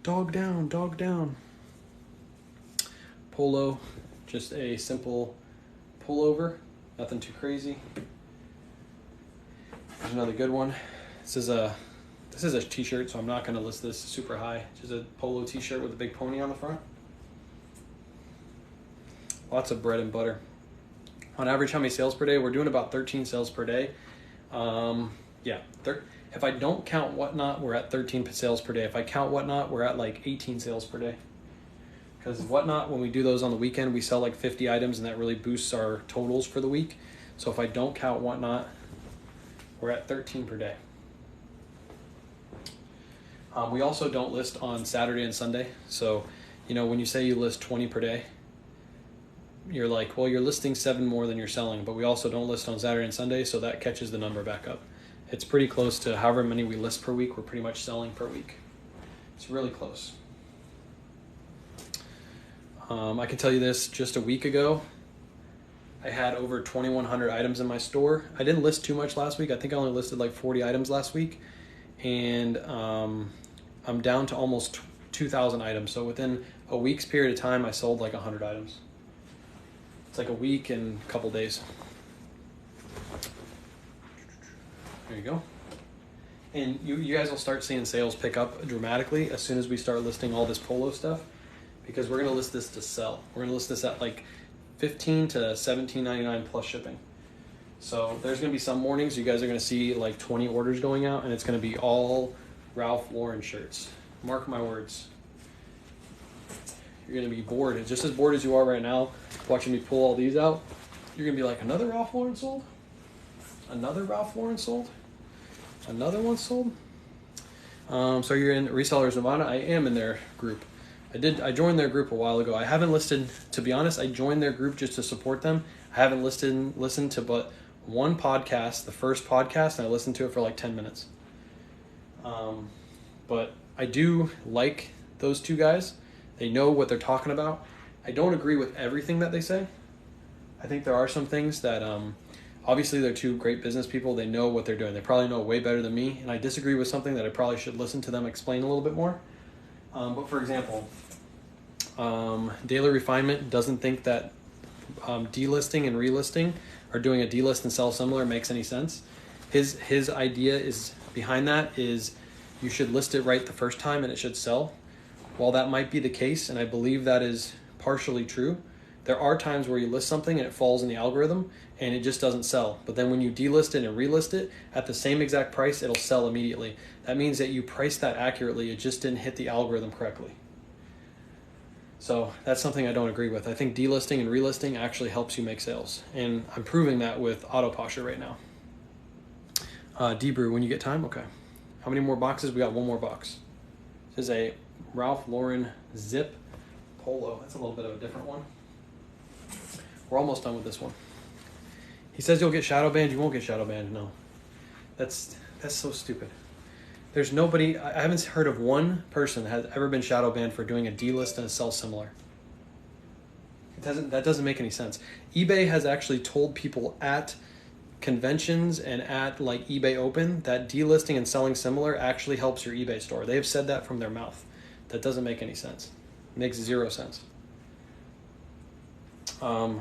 Dog down, dog down. Polo, just a simple pullover. Nothing too crazy. There's another good one. This is a t-shirt, so I'm not going to list this super high. Just a polo t-shirt with a big pony on the front. Lots of bread and butter. On average, how many sales per day? We're doing about 13 sales per day. If I don't count Whatnot, we're at 13 sales per day. If I count Whatnot, we're at like 18 sales per day. Because Whatnot, when we do those on the weekend, we sell like 50 items, and that really boosts our totals for the week. So if I don't count Whatnot, we're at 13 per day. We also don't list on Saturday and Sunday. So, when you say you list 20 per day, you're like, well, you're listing 7 more than you're selling, but we also don't list on Saturday and Sunday, so that catches the number back up. It's pretty close to however many we list per week, we're pretty much selling per week. It's really close. I can tell you this, just a week ago, I had over 2,100 items in my store. I didn't list too much last week. I think I only listed like 40 items last week. And I'm down to almost 2,000 items. So within a week's period of time, I sold like 100 items. It's like a week and a couple days. There you go. And you guys will start seeing sales pick up dramatically as soon as we start listing all this polo stuff, because we're going to list this to sell. We're going to list this at like $15 to $17.99 plus shipping. So there's going to be some mornings you guys are going to see like 20 orders going out, and it's going to be all Ralph Lauren shirts. Mark my words. You're going to be bored. Just as bored as you are right now watching me pull all these out. You're going to be like, another Ralph Lauren sold? Another Ralph Lauren sold? Another one sold? So you're in Resellers Nirvana. I am in their group. I joined their group a while ago. I haven't listed, to be honest, I joined their group just to support them. I haven't listened to but one podcast, the first podcast, and I listened to it for like 10 minutes. But I do like those two guys. They know what they're talking about. I don't agree with everything that they say. I think there are some things that, obviously they're two great business people. They know what they're doing. They probably know way better than me. And I disagree with something that I probably should listen to them explain a little bit more. But for example, Daily Refinement doesn't think that delisting and relisting, or doing a delist and sell similar, makes any sense. His idea is behind that is you should list it right the first time and it should sell. While that might be the case, and I believe that is partially true, there are times where you list something and it falls in the algorithm and it just doesn't sell. But then when you delist it and relist it at the same exact price, it'll sell immediately. That means that you priced that accurately. It just didn't hit the algorithm correctly. So that's something I don't agree with. I think delisting and relisting actually helps you make sales. And I'm proving that with Autoposture right now. Debrew, when you get time? Okay. How many more boxes? We got one more box. This is a Ralph Lauren Zip Polo. That's a little bit of a different one. We're almost done with this one. He says you'll get shadow banned. You won't get shadow banned. No. That's so stupid. There's nobody, I haven't heard of one person that has ever been shadow banned for doing a delist and a sell similar. That doesn't make any sense. eBay has actually told people at conventions and at like eBay Open that delisting and selling similar actually helps your eBay store. They have said that from their mouth. That doesn't make any sense. It makes 0 sense.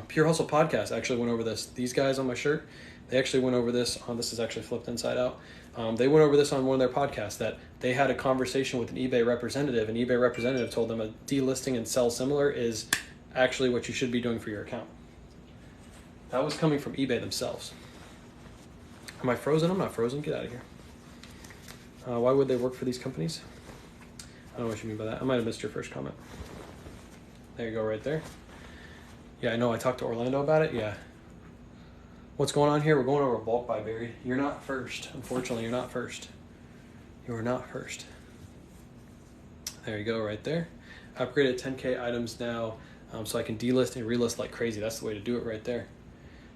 Pure Hustle Podcast actually went over this. These guys on my shirt, they actually went over this. This is actually flipped inside out. They went over this on one of their podcasts, that they had a conversation with an eBay representative, and eBay representative told them a delisting and sell similar is actually what you should be doing for your account. That was coming from eBay themselves. Am I frozen? I'm not frozen. Get out of here. Why would they work for these companies? I don't know what you mean by that. I might have missed your first comment. There you go, right there. Yeah, I know. I talked to Orlando about it. Yeah. What's going on here? We're going over a bulk buy, Barry. You're not first. Unfortunately, you're not first. You are not first. There you go, right there. Upgraded 10K items now, so I can delist and relist like crazy. That's the way to do it right there.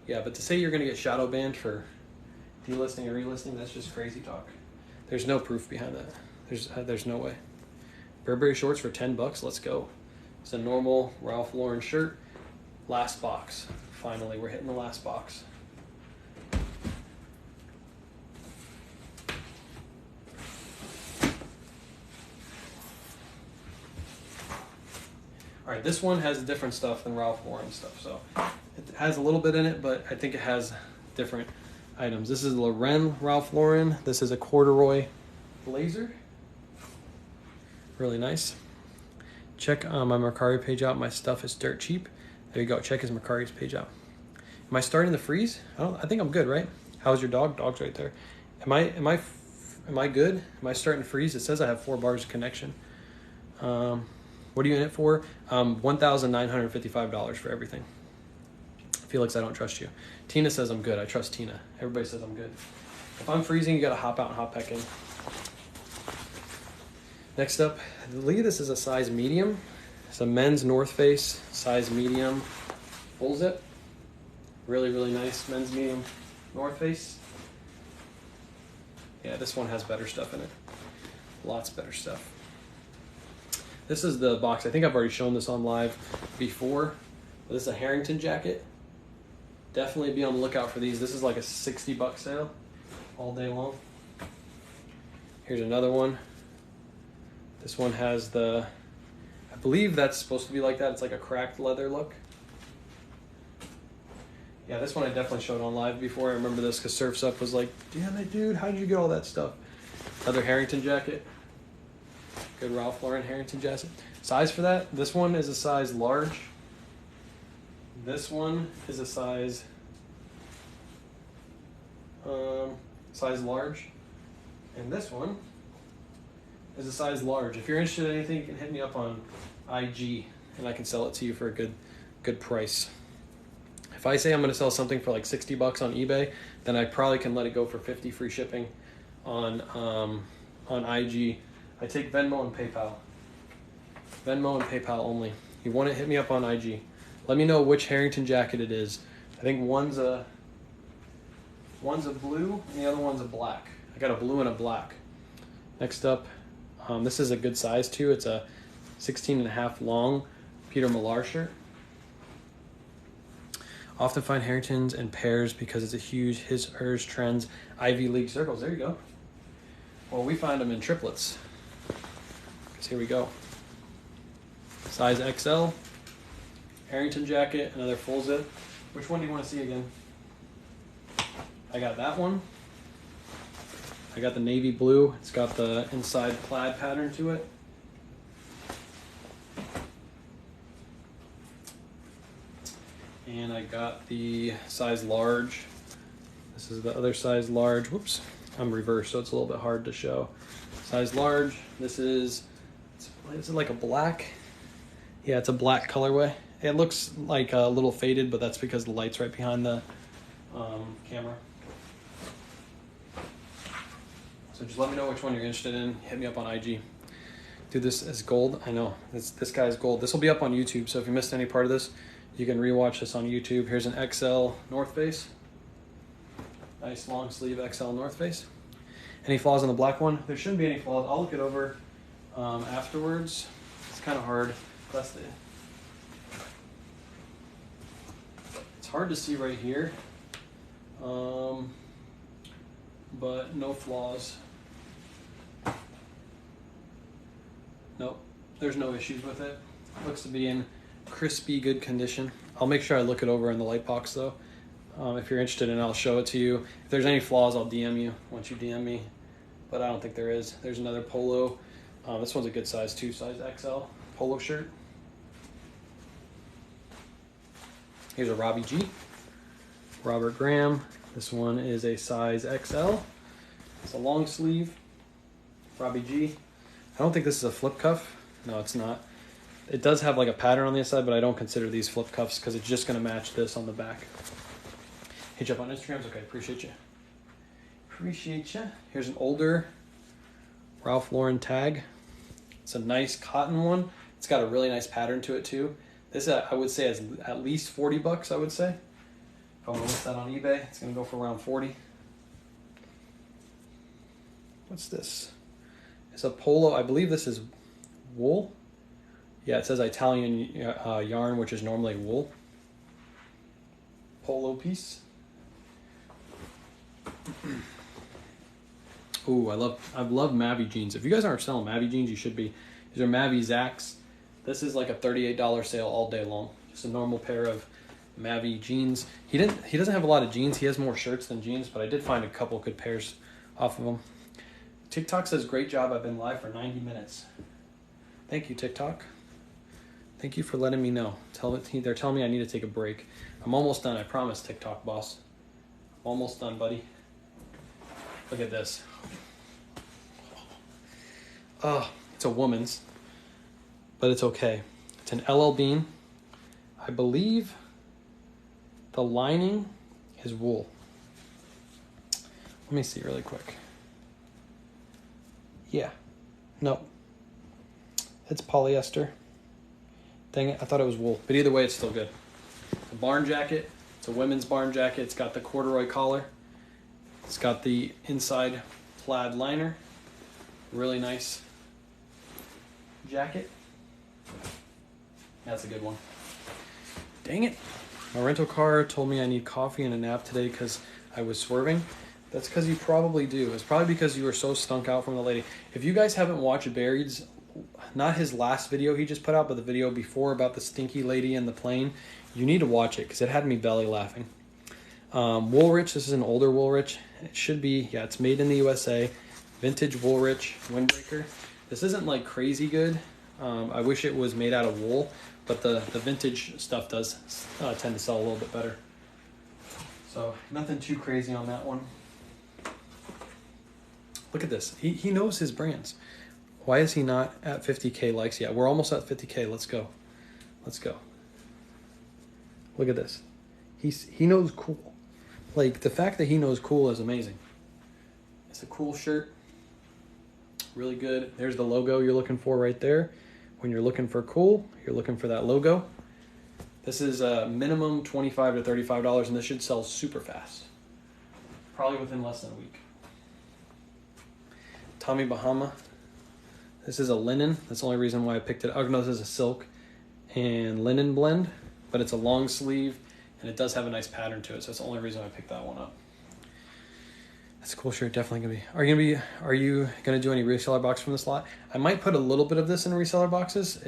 Yeah, but to say you're going to get shadow banned for delisting and relisting, that's just crazy talk. There's no proof behind that. There's no way. Burberry shorts for 10 bucks. Let's go. It's a normal Ralph Lauren shirt. Last box. Finally, we're hitting the last box. All right, this one has different stuff than Ralph Lauren stuff. So it has a little bit in it, but I think it has different items. This is Loren Ralph Lauren. This is a corduroy blazer. Really nice. Check my Mercari page out. My stuff is dirt cheap. There you go. Check his Mercari's page out. Am I starting to freeze? I think I'm good, right? How's your dog? Dog's right there. Am I good? Am I starting to freeze? It says I have 4 bars of connection. What are you in it for? $1,955 for everything. Felix, I don't trust you. Tina says I'm good. I trust Tina. Everybody says I'm good. If I'm freezing, you gotta hop out and hop back in. Next up, I believe this is a size medium. It's a men's North Face, size medium, full zip. Really, really nice men's medium North Face. Yeah, this one has better stuff in it. Lots better stuff. This is the box. I think I've already shown this on live before. This is a Harrington jacket. Definitely be on the lookout for these. This is like a 60-buck sale all day long. Here's another one. This one has the, I believe that's supposed to be like that. It's like a cracked leather look. Yeah, this one I definitely showed on live before. I remember this because Surf's Up was like, damn it, dude, how did you get all that stuff? Another Harrington jacket. Good Ralph Lauren Harrington jacket. Size for that, this one is a size large. This one is a size large. And this one is a size large. If you're interested in anything, you can hit me up on IG and I can sell it to you for a good price. If I say I'm gonna sell something for like 60 bucks on eBay, then I probably can let it go for 50 free shipping on IG. I take Venmo and PayPal. Venmo and PayPal only. You want it, hit me up on IG. Let me know which Harrington jacket it is. I think one's a blue and the other one's a black. I got a blue and a black. Next up, this is a good size too. It's a 16.5 long Peter Millar shirt. Often find Harringtons in pairs because it's a huge his/hers trends, Ivy League circles. There you go. Well, we find them in triplets. Because here we go. Size XL, Harrington jacket, another full zip. Which one do you want to see again? I got that one. I got the navy blue. It's got the inside plaid pattern to it. And I got the size large. This is the other size large. Whoops, I'm reversed, so it's a little bit hard to show. Size large. This is it like a black? Yeah, it's a black colorway. It looks like a little faded, but that's because the light's right behind the camera. So just let me know which one you're interested in. Hit me up on IG. Do this as gold. I know, this guy's gold. This will be up on YouTube, so if you missed any part of this, you can rewatch this on YouTube. Here's an XL North Face. Nice long sleeve XL North Face. Any flaws on the black one? There shouldn't be any flaws. I'll look it over afterwards. It's kind of hard. It's hard to see right here, but no flaws. Nope, there's no issues with it. Looks to be in crispy, good condition. I'll make sure I look it over in the light box though. If you're interested in it, I'll show it to you. If there's any flaws, I'll DM you once you DM me, but I don't think there is. There's another polo. This one's a good size too, size XL polo shirt. Here's a Robbie G. Robert Graham. This one is a size XL. It's a long sleeve. Robbie G. I don't think this is a flip cuff. No, it's not. It does have like a pattern on the inside, but I don't consider these flip cuffs because it's just going to match this on the back. Hit you up on Instagrams. Okay, appreciate you. Appreciate you. Here's an older Ralph Lauren tag. It's a nice cotton one. It's got a really nice pattern to it too. This I would say is at least 40 bucks, I would say. If I want to list that on eBay, it's going to go for around 40. What's this? It's a polo. I believe this is wool. Yeah, it says Italian yarn, which is normally wool. Polo piece. Ooh, I love Mavi jeans. If you guys aren't selling Mavi jeans, you should be. These are Mavi Zacks. This is like a $38 sale all day long. Just a normal pair of Mavi jeans. He doesn't have a lot of jeans. He has more shirts than jeans, but I did find a couple good pairs off of them. TikTok says, great job. I've been live for 90 minutes. Thank you, TikTok. Thank you for letting me know. They're telling me I need to take a break. I'm almost done. I promise, TikTok boss. I'm almost done, buddy. Look at this. Oh, it's a woman's, but it's okay. It's an LL Bean. I believe the lining is wool. Let me see really quick. Yeah. No. It's polyester. Dang it, I thought it was wool. But either way, it's still good. It's a barn jacket. It's a women's barn jacket. It's got the corduroy collar. It's got the inside plaid liner. Really nice jacket. That's a good one. Dang it. My rental car told me I need coffee and a nap today because I was swerving. That's because you probably do. It's probably because you were so stunk out from the lady. If you guys haven't watched Buried's, not his last video he just put out, but the video before about the stinky lady in the plane, you need to watch it because it had me belly laughing. Woolrich, this is an older Woolrich. It should be, yeah, it's made in the USA. Vintage Woolrich windbreaker. This isn't like crazy good. I wish it was made out of wool, but the vintage stuff does tend to sell a little bit better. So nothing too crazy on that one. Look at this. He knows his brands. Why is he not at 50K likes yet? We're almost at 50K. Let's go. Let's go. Look at this. He knows cool. Like, the fact that he knows cool is amazing. It's a cool shirt. Really good. There's the logo you're looking for right there. When you're looking for cool, you're looking for that logo. This is a minimum $25 to $35, and this should sell super fast. Probably within less than a week. Tommy Bahama. This is a linen. That's the only reason why I picked it. Oh, no, this is a silk and linen blend, but it's a long sleeve, and it does have a nice pattern to it, so that's the only reason I picked that one up. That's a cool shirt, definitely gonna be. Are you gonna do any reseller box from this lot? I might put a little bit of this in reseller boxes.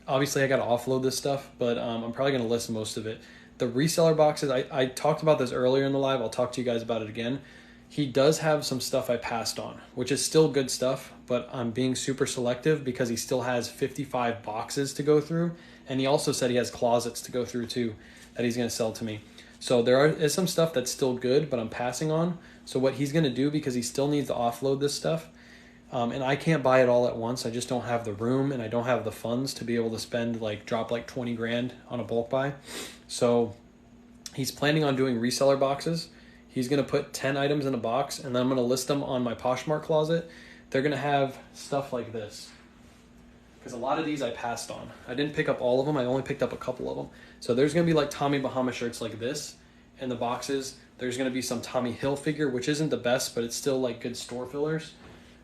Obviously I gotta offload this stuff, but I'm probably gonna list most of it. The reseller boxes, I talked about this earlier in the live. I'll talk to you guys about it again. He does have some stuff I passed on, which is still good stuff, but I'm being super selective because he still has 55 boxes to go through. And he also said he has closets to go through too that he's gonna sell to me. So there is some stuff that's still good, but I'm passing on. So what he's gonna do, because he still needs to offload this stuff, and I can't buy it all at once. I just don't have the room and I don't have the funds to be able to spend drop like 20 grand on a bulk buy. So he's planning on doing reseller boxes. He's going to put 10 items in a box, and then I'm going to list them on my Poshmark closet. They're going to have stuff like this, because a lot of these I passed on. I didn't pick up all of them. I only picked up a couple of them. So there's going to be like Tommy Bahama shirts like this in the boxes. There's going to be some Tommy Hilfiger, which isn't the best, but it's still like good store fillers.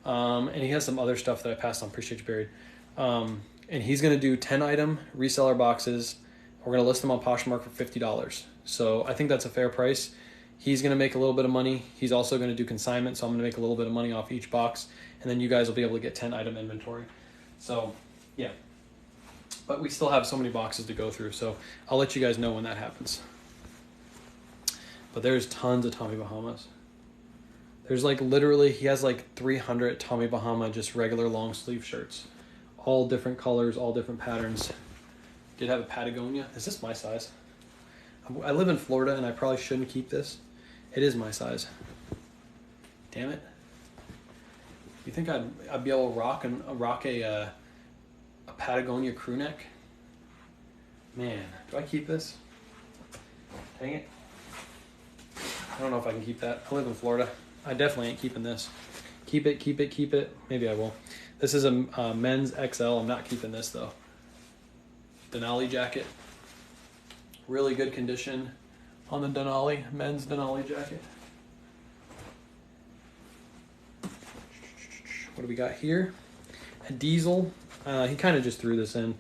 And he has some other stuff that I passed on. Appreciate you, Buried. And he's going to do 10 item reseller boxes. We're going to list them on Poshmark for $50. So I think that's a fair price. He's going to make a little bit of money. He's also going to do consignment, so I'm going to make a little bit of money off each box, and then you guys will be able to get 10 item inventory. So, yeah. But we still have so many boxes to go through, so I'll let you guys know when that happens. But there's tons of Tommy Bahamas. There's literally, he has 300 Tommy Bahama just regular long sleeve shirts. All different colors, all different patterns. Did have a Patagonia. Is this my size? I live in Florida, and I probably shouldn't keep this. It is my size. Damn it. You think I'd be able to rock a Patagonia crew neck? Man, do I keep this? Dang it. I don't know if I can keep that. I live in Florida. I definitely ain't keeping this. Keep it, keep it, keep it. Maybe I will. This is a men's XL. I'm not keeping this, though. Denali jacket. Really good condition on the Denali, men's Denali jacket. What do we got here? A diesel. He kind of just threw this in.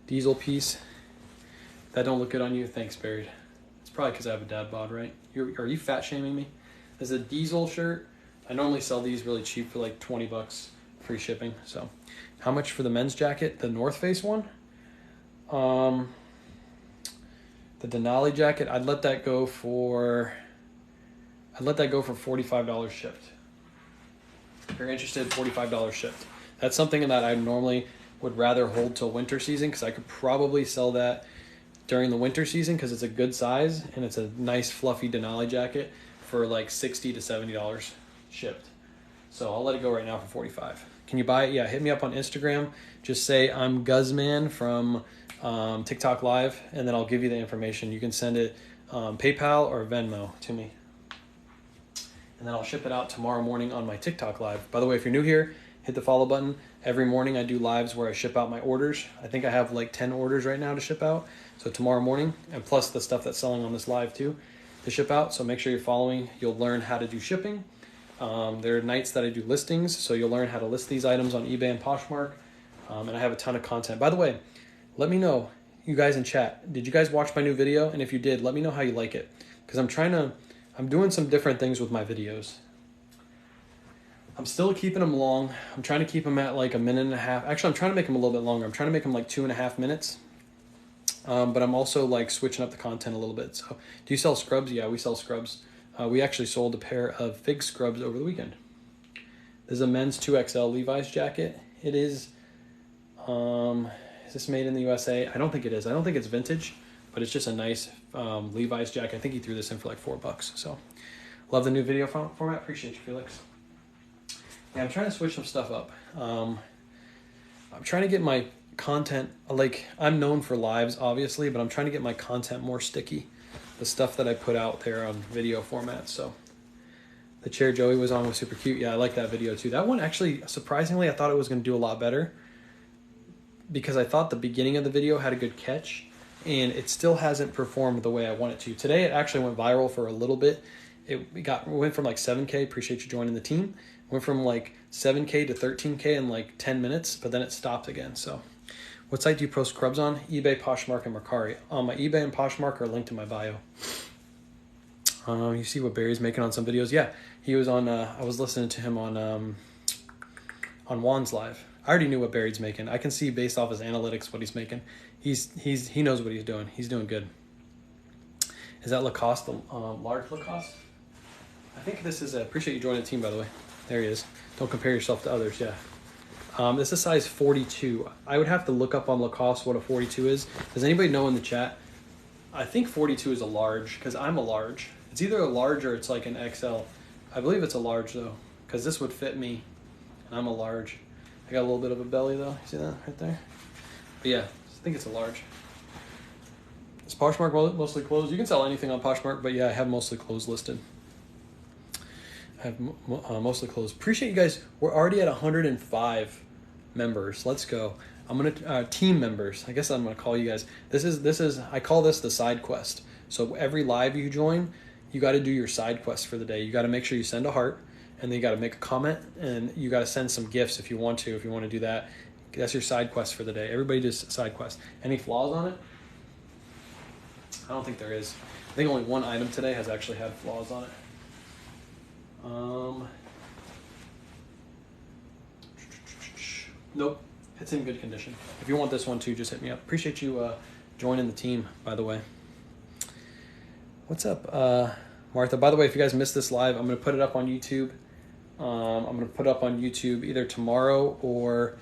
Diesel piece. That don't look good on you. Thanks, Buried. It's probably because I have a dad bod, right? Are you fat shaming me? This is a diesel shirt. I normally sell these really cheap for like 20 bucks, free shipping. So how much for the men's jacket? The North Face one? The Denali jacket, I'd let that go for $45 shipped. If you're interested, $45 shipped. That's something that I normally would rather hold till winter season, because I could probably sell that during the winter season because it's a good size and it's a nice fluffy Denali jacket for like $60 to $70 shipped. So I'll let it go right now for $45. Can you buy it? Yeah, hit me up on Instagram. Just say I'm Guzman from TikTok Live, and then I'll give you the information. You can send it PayPal or Venmo to me. And then I'll ship it out tomorrow morning on my TikTok Live. By the way, if you're new here, hit the follow button. Every morning I do lives where I ship out my orders. I think I have like 10 orders right now to ship out. So tomorrow morning, and plus the stuff that's selling on this live too, to ship out. So make sure you're following. You'll learn how to do shipping. There are nights that I do listings, so you'll learn how to list these items on eBay and Poshmark. And I have a ton of content. By the way, let me know, you guys in chat, did you guys watch my new video? And if you did, let me know how you like it. Because I'm doing some different things with my videos. I'm still keeping them long. I'm trying to keep them at like a minute and a half. Actually, I'm trying to make them a little bit longer. I'm trying to make them like 2.5 minutes. But I'm also like switching up the content a little bit. So do you sell scrubs? Yeah, we sell scrubs. We actually sold a pair of fig scrubs over the weekend. This is a men's 2XL Levi's jacket. It is this made in the USA? I don't think it is. I don't think it's vintage, but it's just a nice Levi's jacket. I think he threw this in for like $4. So love the new video format. Appreciate you, Felix. Yeah, I'm trying to switch some stuff up. I'm trying to get my content, like I'm known for lives obviously, but I'm trying to get my content more sticky. The stuff that I put out there on video format. So the chair Joey was on was super cute. Yeah, I like that video too. That one actually, surprisingly, I thought it was going to do a lot better because I thought the beginning of the video had a good catch and it still hasn't performed the way I want it to. Today it actually went viral for a little bit. It went from like 7K, appreciate you joining the team. Went from like 7K to 13K in like 10 minutes, but then it stopped again. So what site do you post scrubs on? eBay, Poshmark, and Mercari. My eBay and Poshmark are linked in my bio. You see what Barry's making on some videos? Yeah, he was on, I was listening to him on Juan's live. I already knew what Barry's making. I can see based off his analytics what he's making. He knows what he's doing. He's doing good. Is that Lacoste, large Lacoste? I think this is, appreciate you joining the team, by the way. There he is. Don't compare yourself to others, yeah. This is size 42. I would have to look up on Lacoste what a 42 is. Does anybody know in the chat? I think 42 is a large, because I'm a large. It's either a large or it's like an XL. I believe it's a large, though, because this would fit me, and I'm a large. I got a little bit of a belly, though. You see that right there? But yeah, I think it's a large. Is Poshmark mostly closed? You can sell anything on Poshmark, but yeah, I have mostly closed listed. I have mostly closed. Appreciate you guys. We're already at 105 members. Let's go. I'm gonna team members. I guess I'm gonna call you guys. This is I call this the side quest. So every live you join, you got to do your side quest for the day. You got to make sure you send a heart, and then you got to make a comment, and you got to send some gifts if you want to. If you want to do that, that's your side quest for the day. Everybody does side quest. Any flaws on it? I don't think there is. I think only one item today has actually had flaws on it. Nope, it's in good condition. If you want this one too, just hit me up. Appreciate you joining the team, by the way. What's up, Martha? By the way, if you guys missed this live, I'm going to put it up on YouTube. I'm going to put it up on YouTube either tomorrow or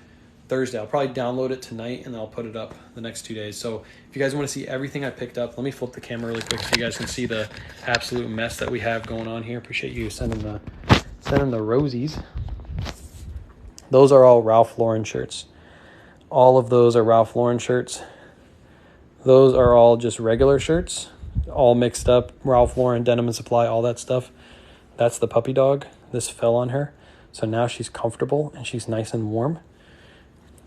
Thursday. I'll probably download it tonight and then I'll put it up the next 2 days. So if you guys want to see everything I picked up, let me flip the camera really quick so you guys can see the absolute mess that we have going on here. Appreciate you sending the rosies. Those are all Ralph Lauren shirts. All of those are Ralph Lauren shirts. Those are all just regular shirts, all mixed up. Ralph Lauren, Denim and Supply, all that stuff. That's the puppy dog. This fell on her. So now she's comfortable and she's nice and warm.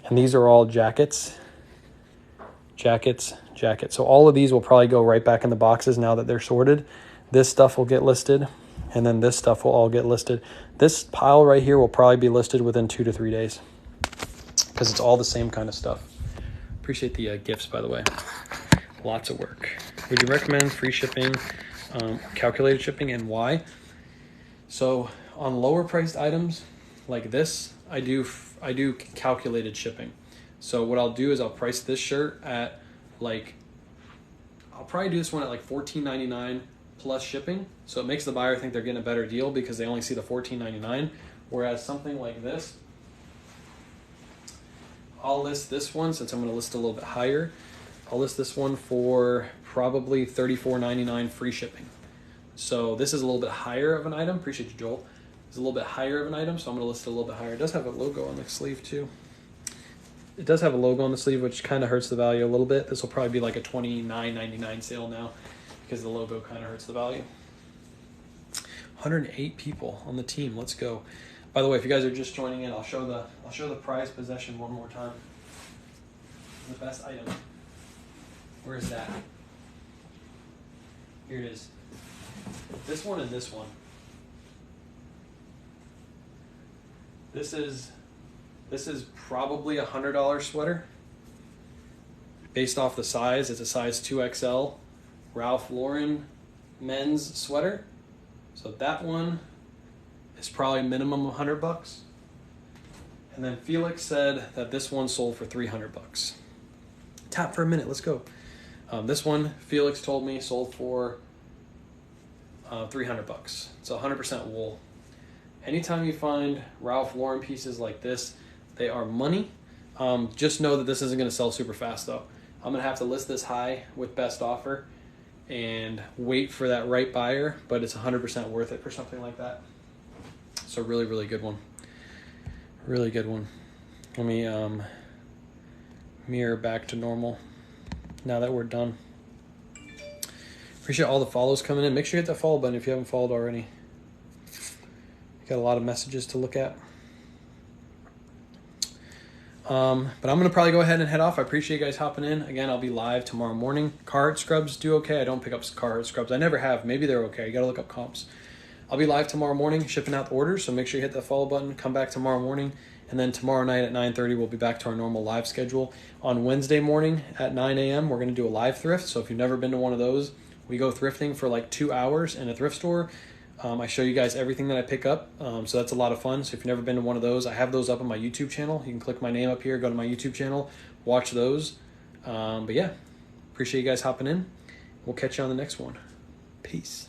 And these are all jackets. So all of these will probably go right back in the boxes now that they're sorted. This stuff will get listed. and then this stuff will all get listed. This pile right here will probably be listed within 2 to 3 days because it's all the same kind of stuff. Appreciate the gifts, by the way. Lots of work. Would you recommend free shipping, calculated shipping, and why? So on lower priced items like this, I do calculated shipping. So what I'll do is I'll price this shirt at I'll probably do this one at like $14.99 plus shipping. So it makes the buyer think they're getting a better deal because they only see the $14.99. Whereas something like this, I'll list this one, since I'm going to list a little bit higher, I'll list this one for probably $34.99 free shipping. So this is a little bit higher of an item. Appreciate you, Joel. It's a little bit higher of an item, so I'm going to list it a little bit higher. It does have a logo on the sleeve too. It does have a logo on the sleeve, which kind of hurts the value a little bit. This will probably be like a $29.99 sale now because the logo kind of hurts the value. 108 people on the team. Let's go. By the way, if you guys are just joining in, I'll show the prized possession one more time. The best item. Where is that? Here it is. This one and this one. This is probably a $100 sweater. Based off the size, it's a size 2XL Ralph Lauren men's sweater. So that one is probably minimum $100. And then Felix said that this one sold for $300. Tap for a minute, let's go. This one, Felix told me, sold for $300. It's 100% wool. Anytime you find Ralph Lauren pieces like this, they are money. Just know that this isn't going to sell super fast though. I'm going to have to list this high with best offer and wait for that right buyer, but it's 100% worth it for something like that. So really, really good one. Really good one. Let me mirror back to normal now that we're done. Appreciate all the follows coming in. Make sure you hit that follow button if you haven't followed already. Got a lot of messages to look at. But I'm going to probably go ahead and head off. I appreciate you guys hopping in. Again, I'll be live tomorrow morning. Carhartt scrubs do okay. I don't pick up Carhartt scrubs. I never have. Maybe they're okay. You got to look up comps. I'll be live tomorrow morning shipping out the orders, so make sure you hit that follow button. Come back tomorrow morning. And then tomorrow night at 9:30, we'll be back to our normal live schedule. On Wednesday morning at 9 a.m., we're going to do a live thrift. So if you've never been to one of those, we go thrifting for like 2 hours in a thrift store. I show you guys everything that I pick up, so that's a lot of fun. So if you've never been to one of those, I have those up on my YouTube channel. You can click my name up here, go to my YouTube channel, watch those. But yeah, appreciate you guys hopping in. We'll catch you on the next one. Peace.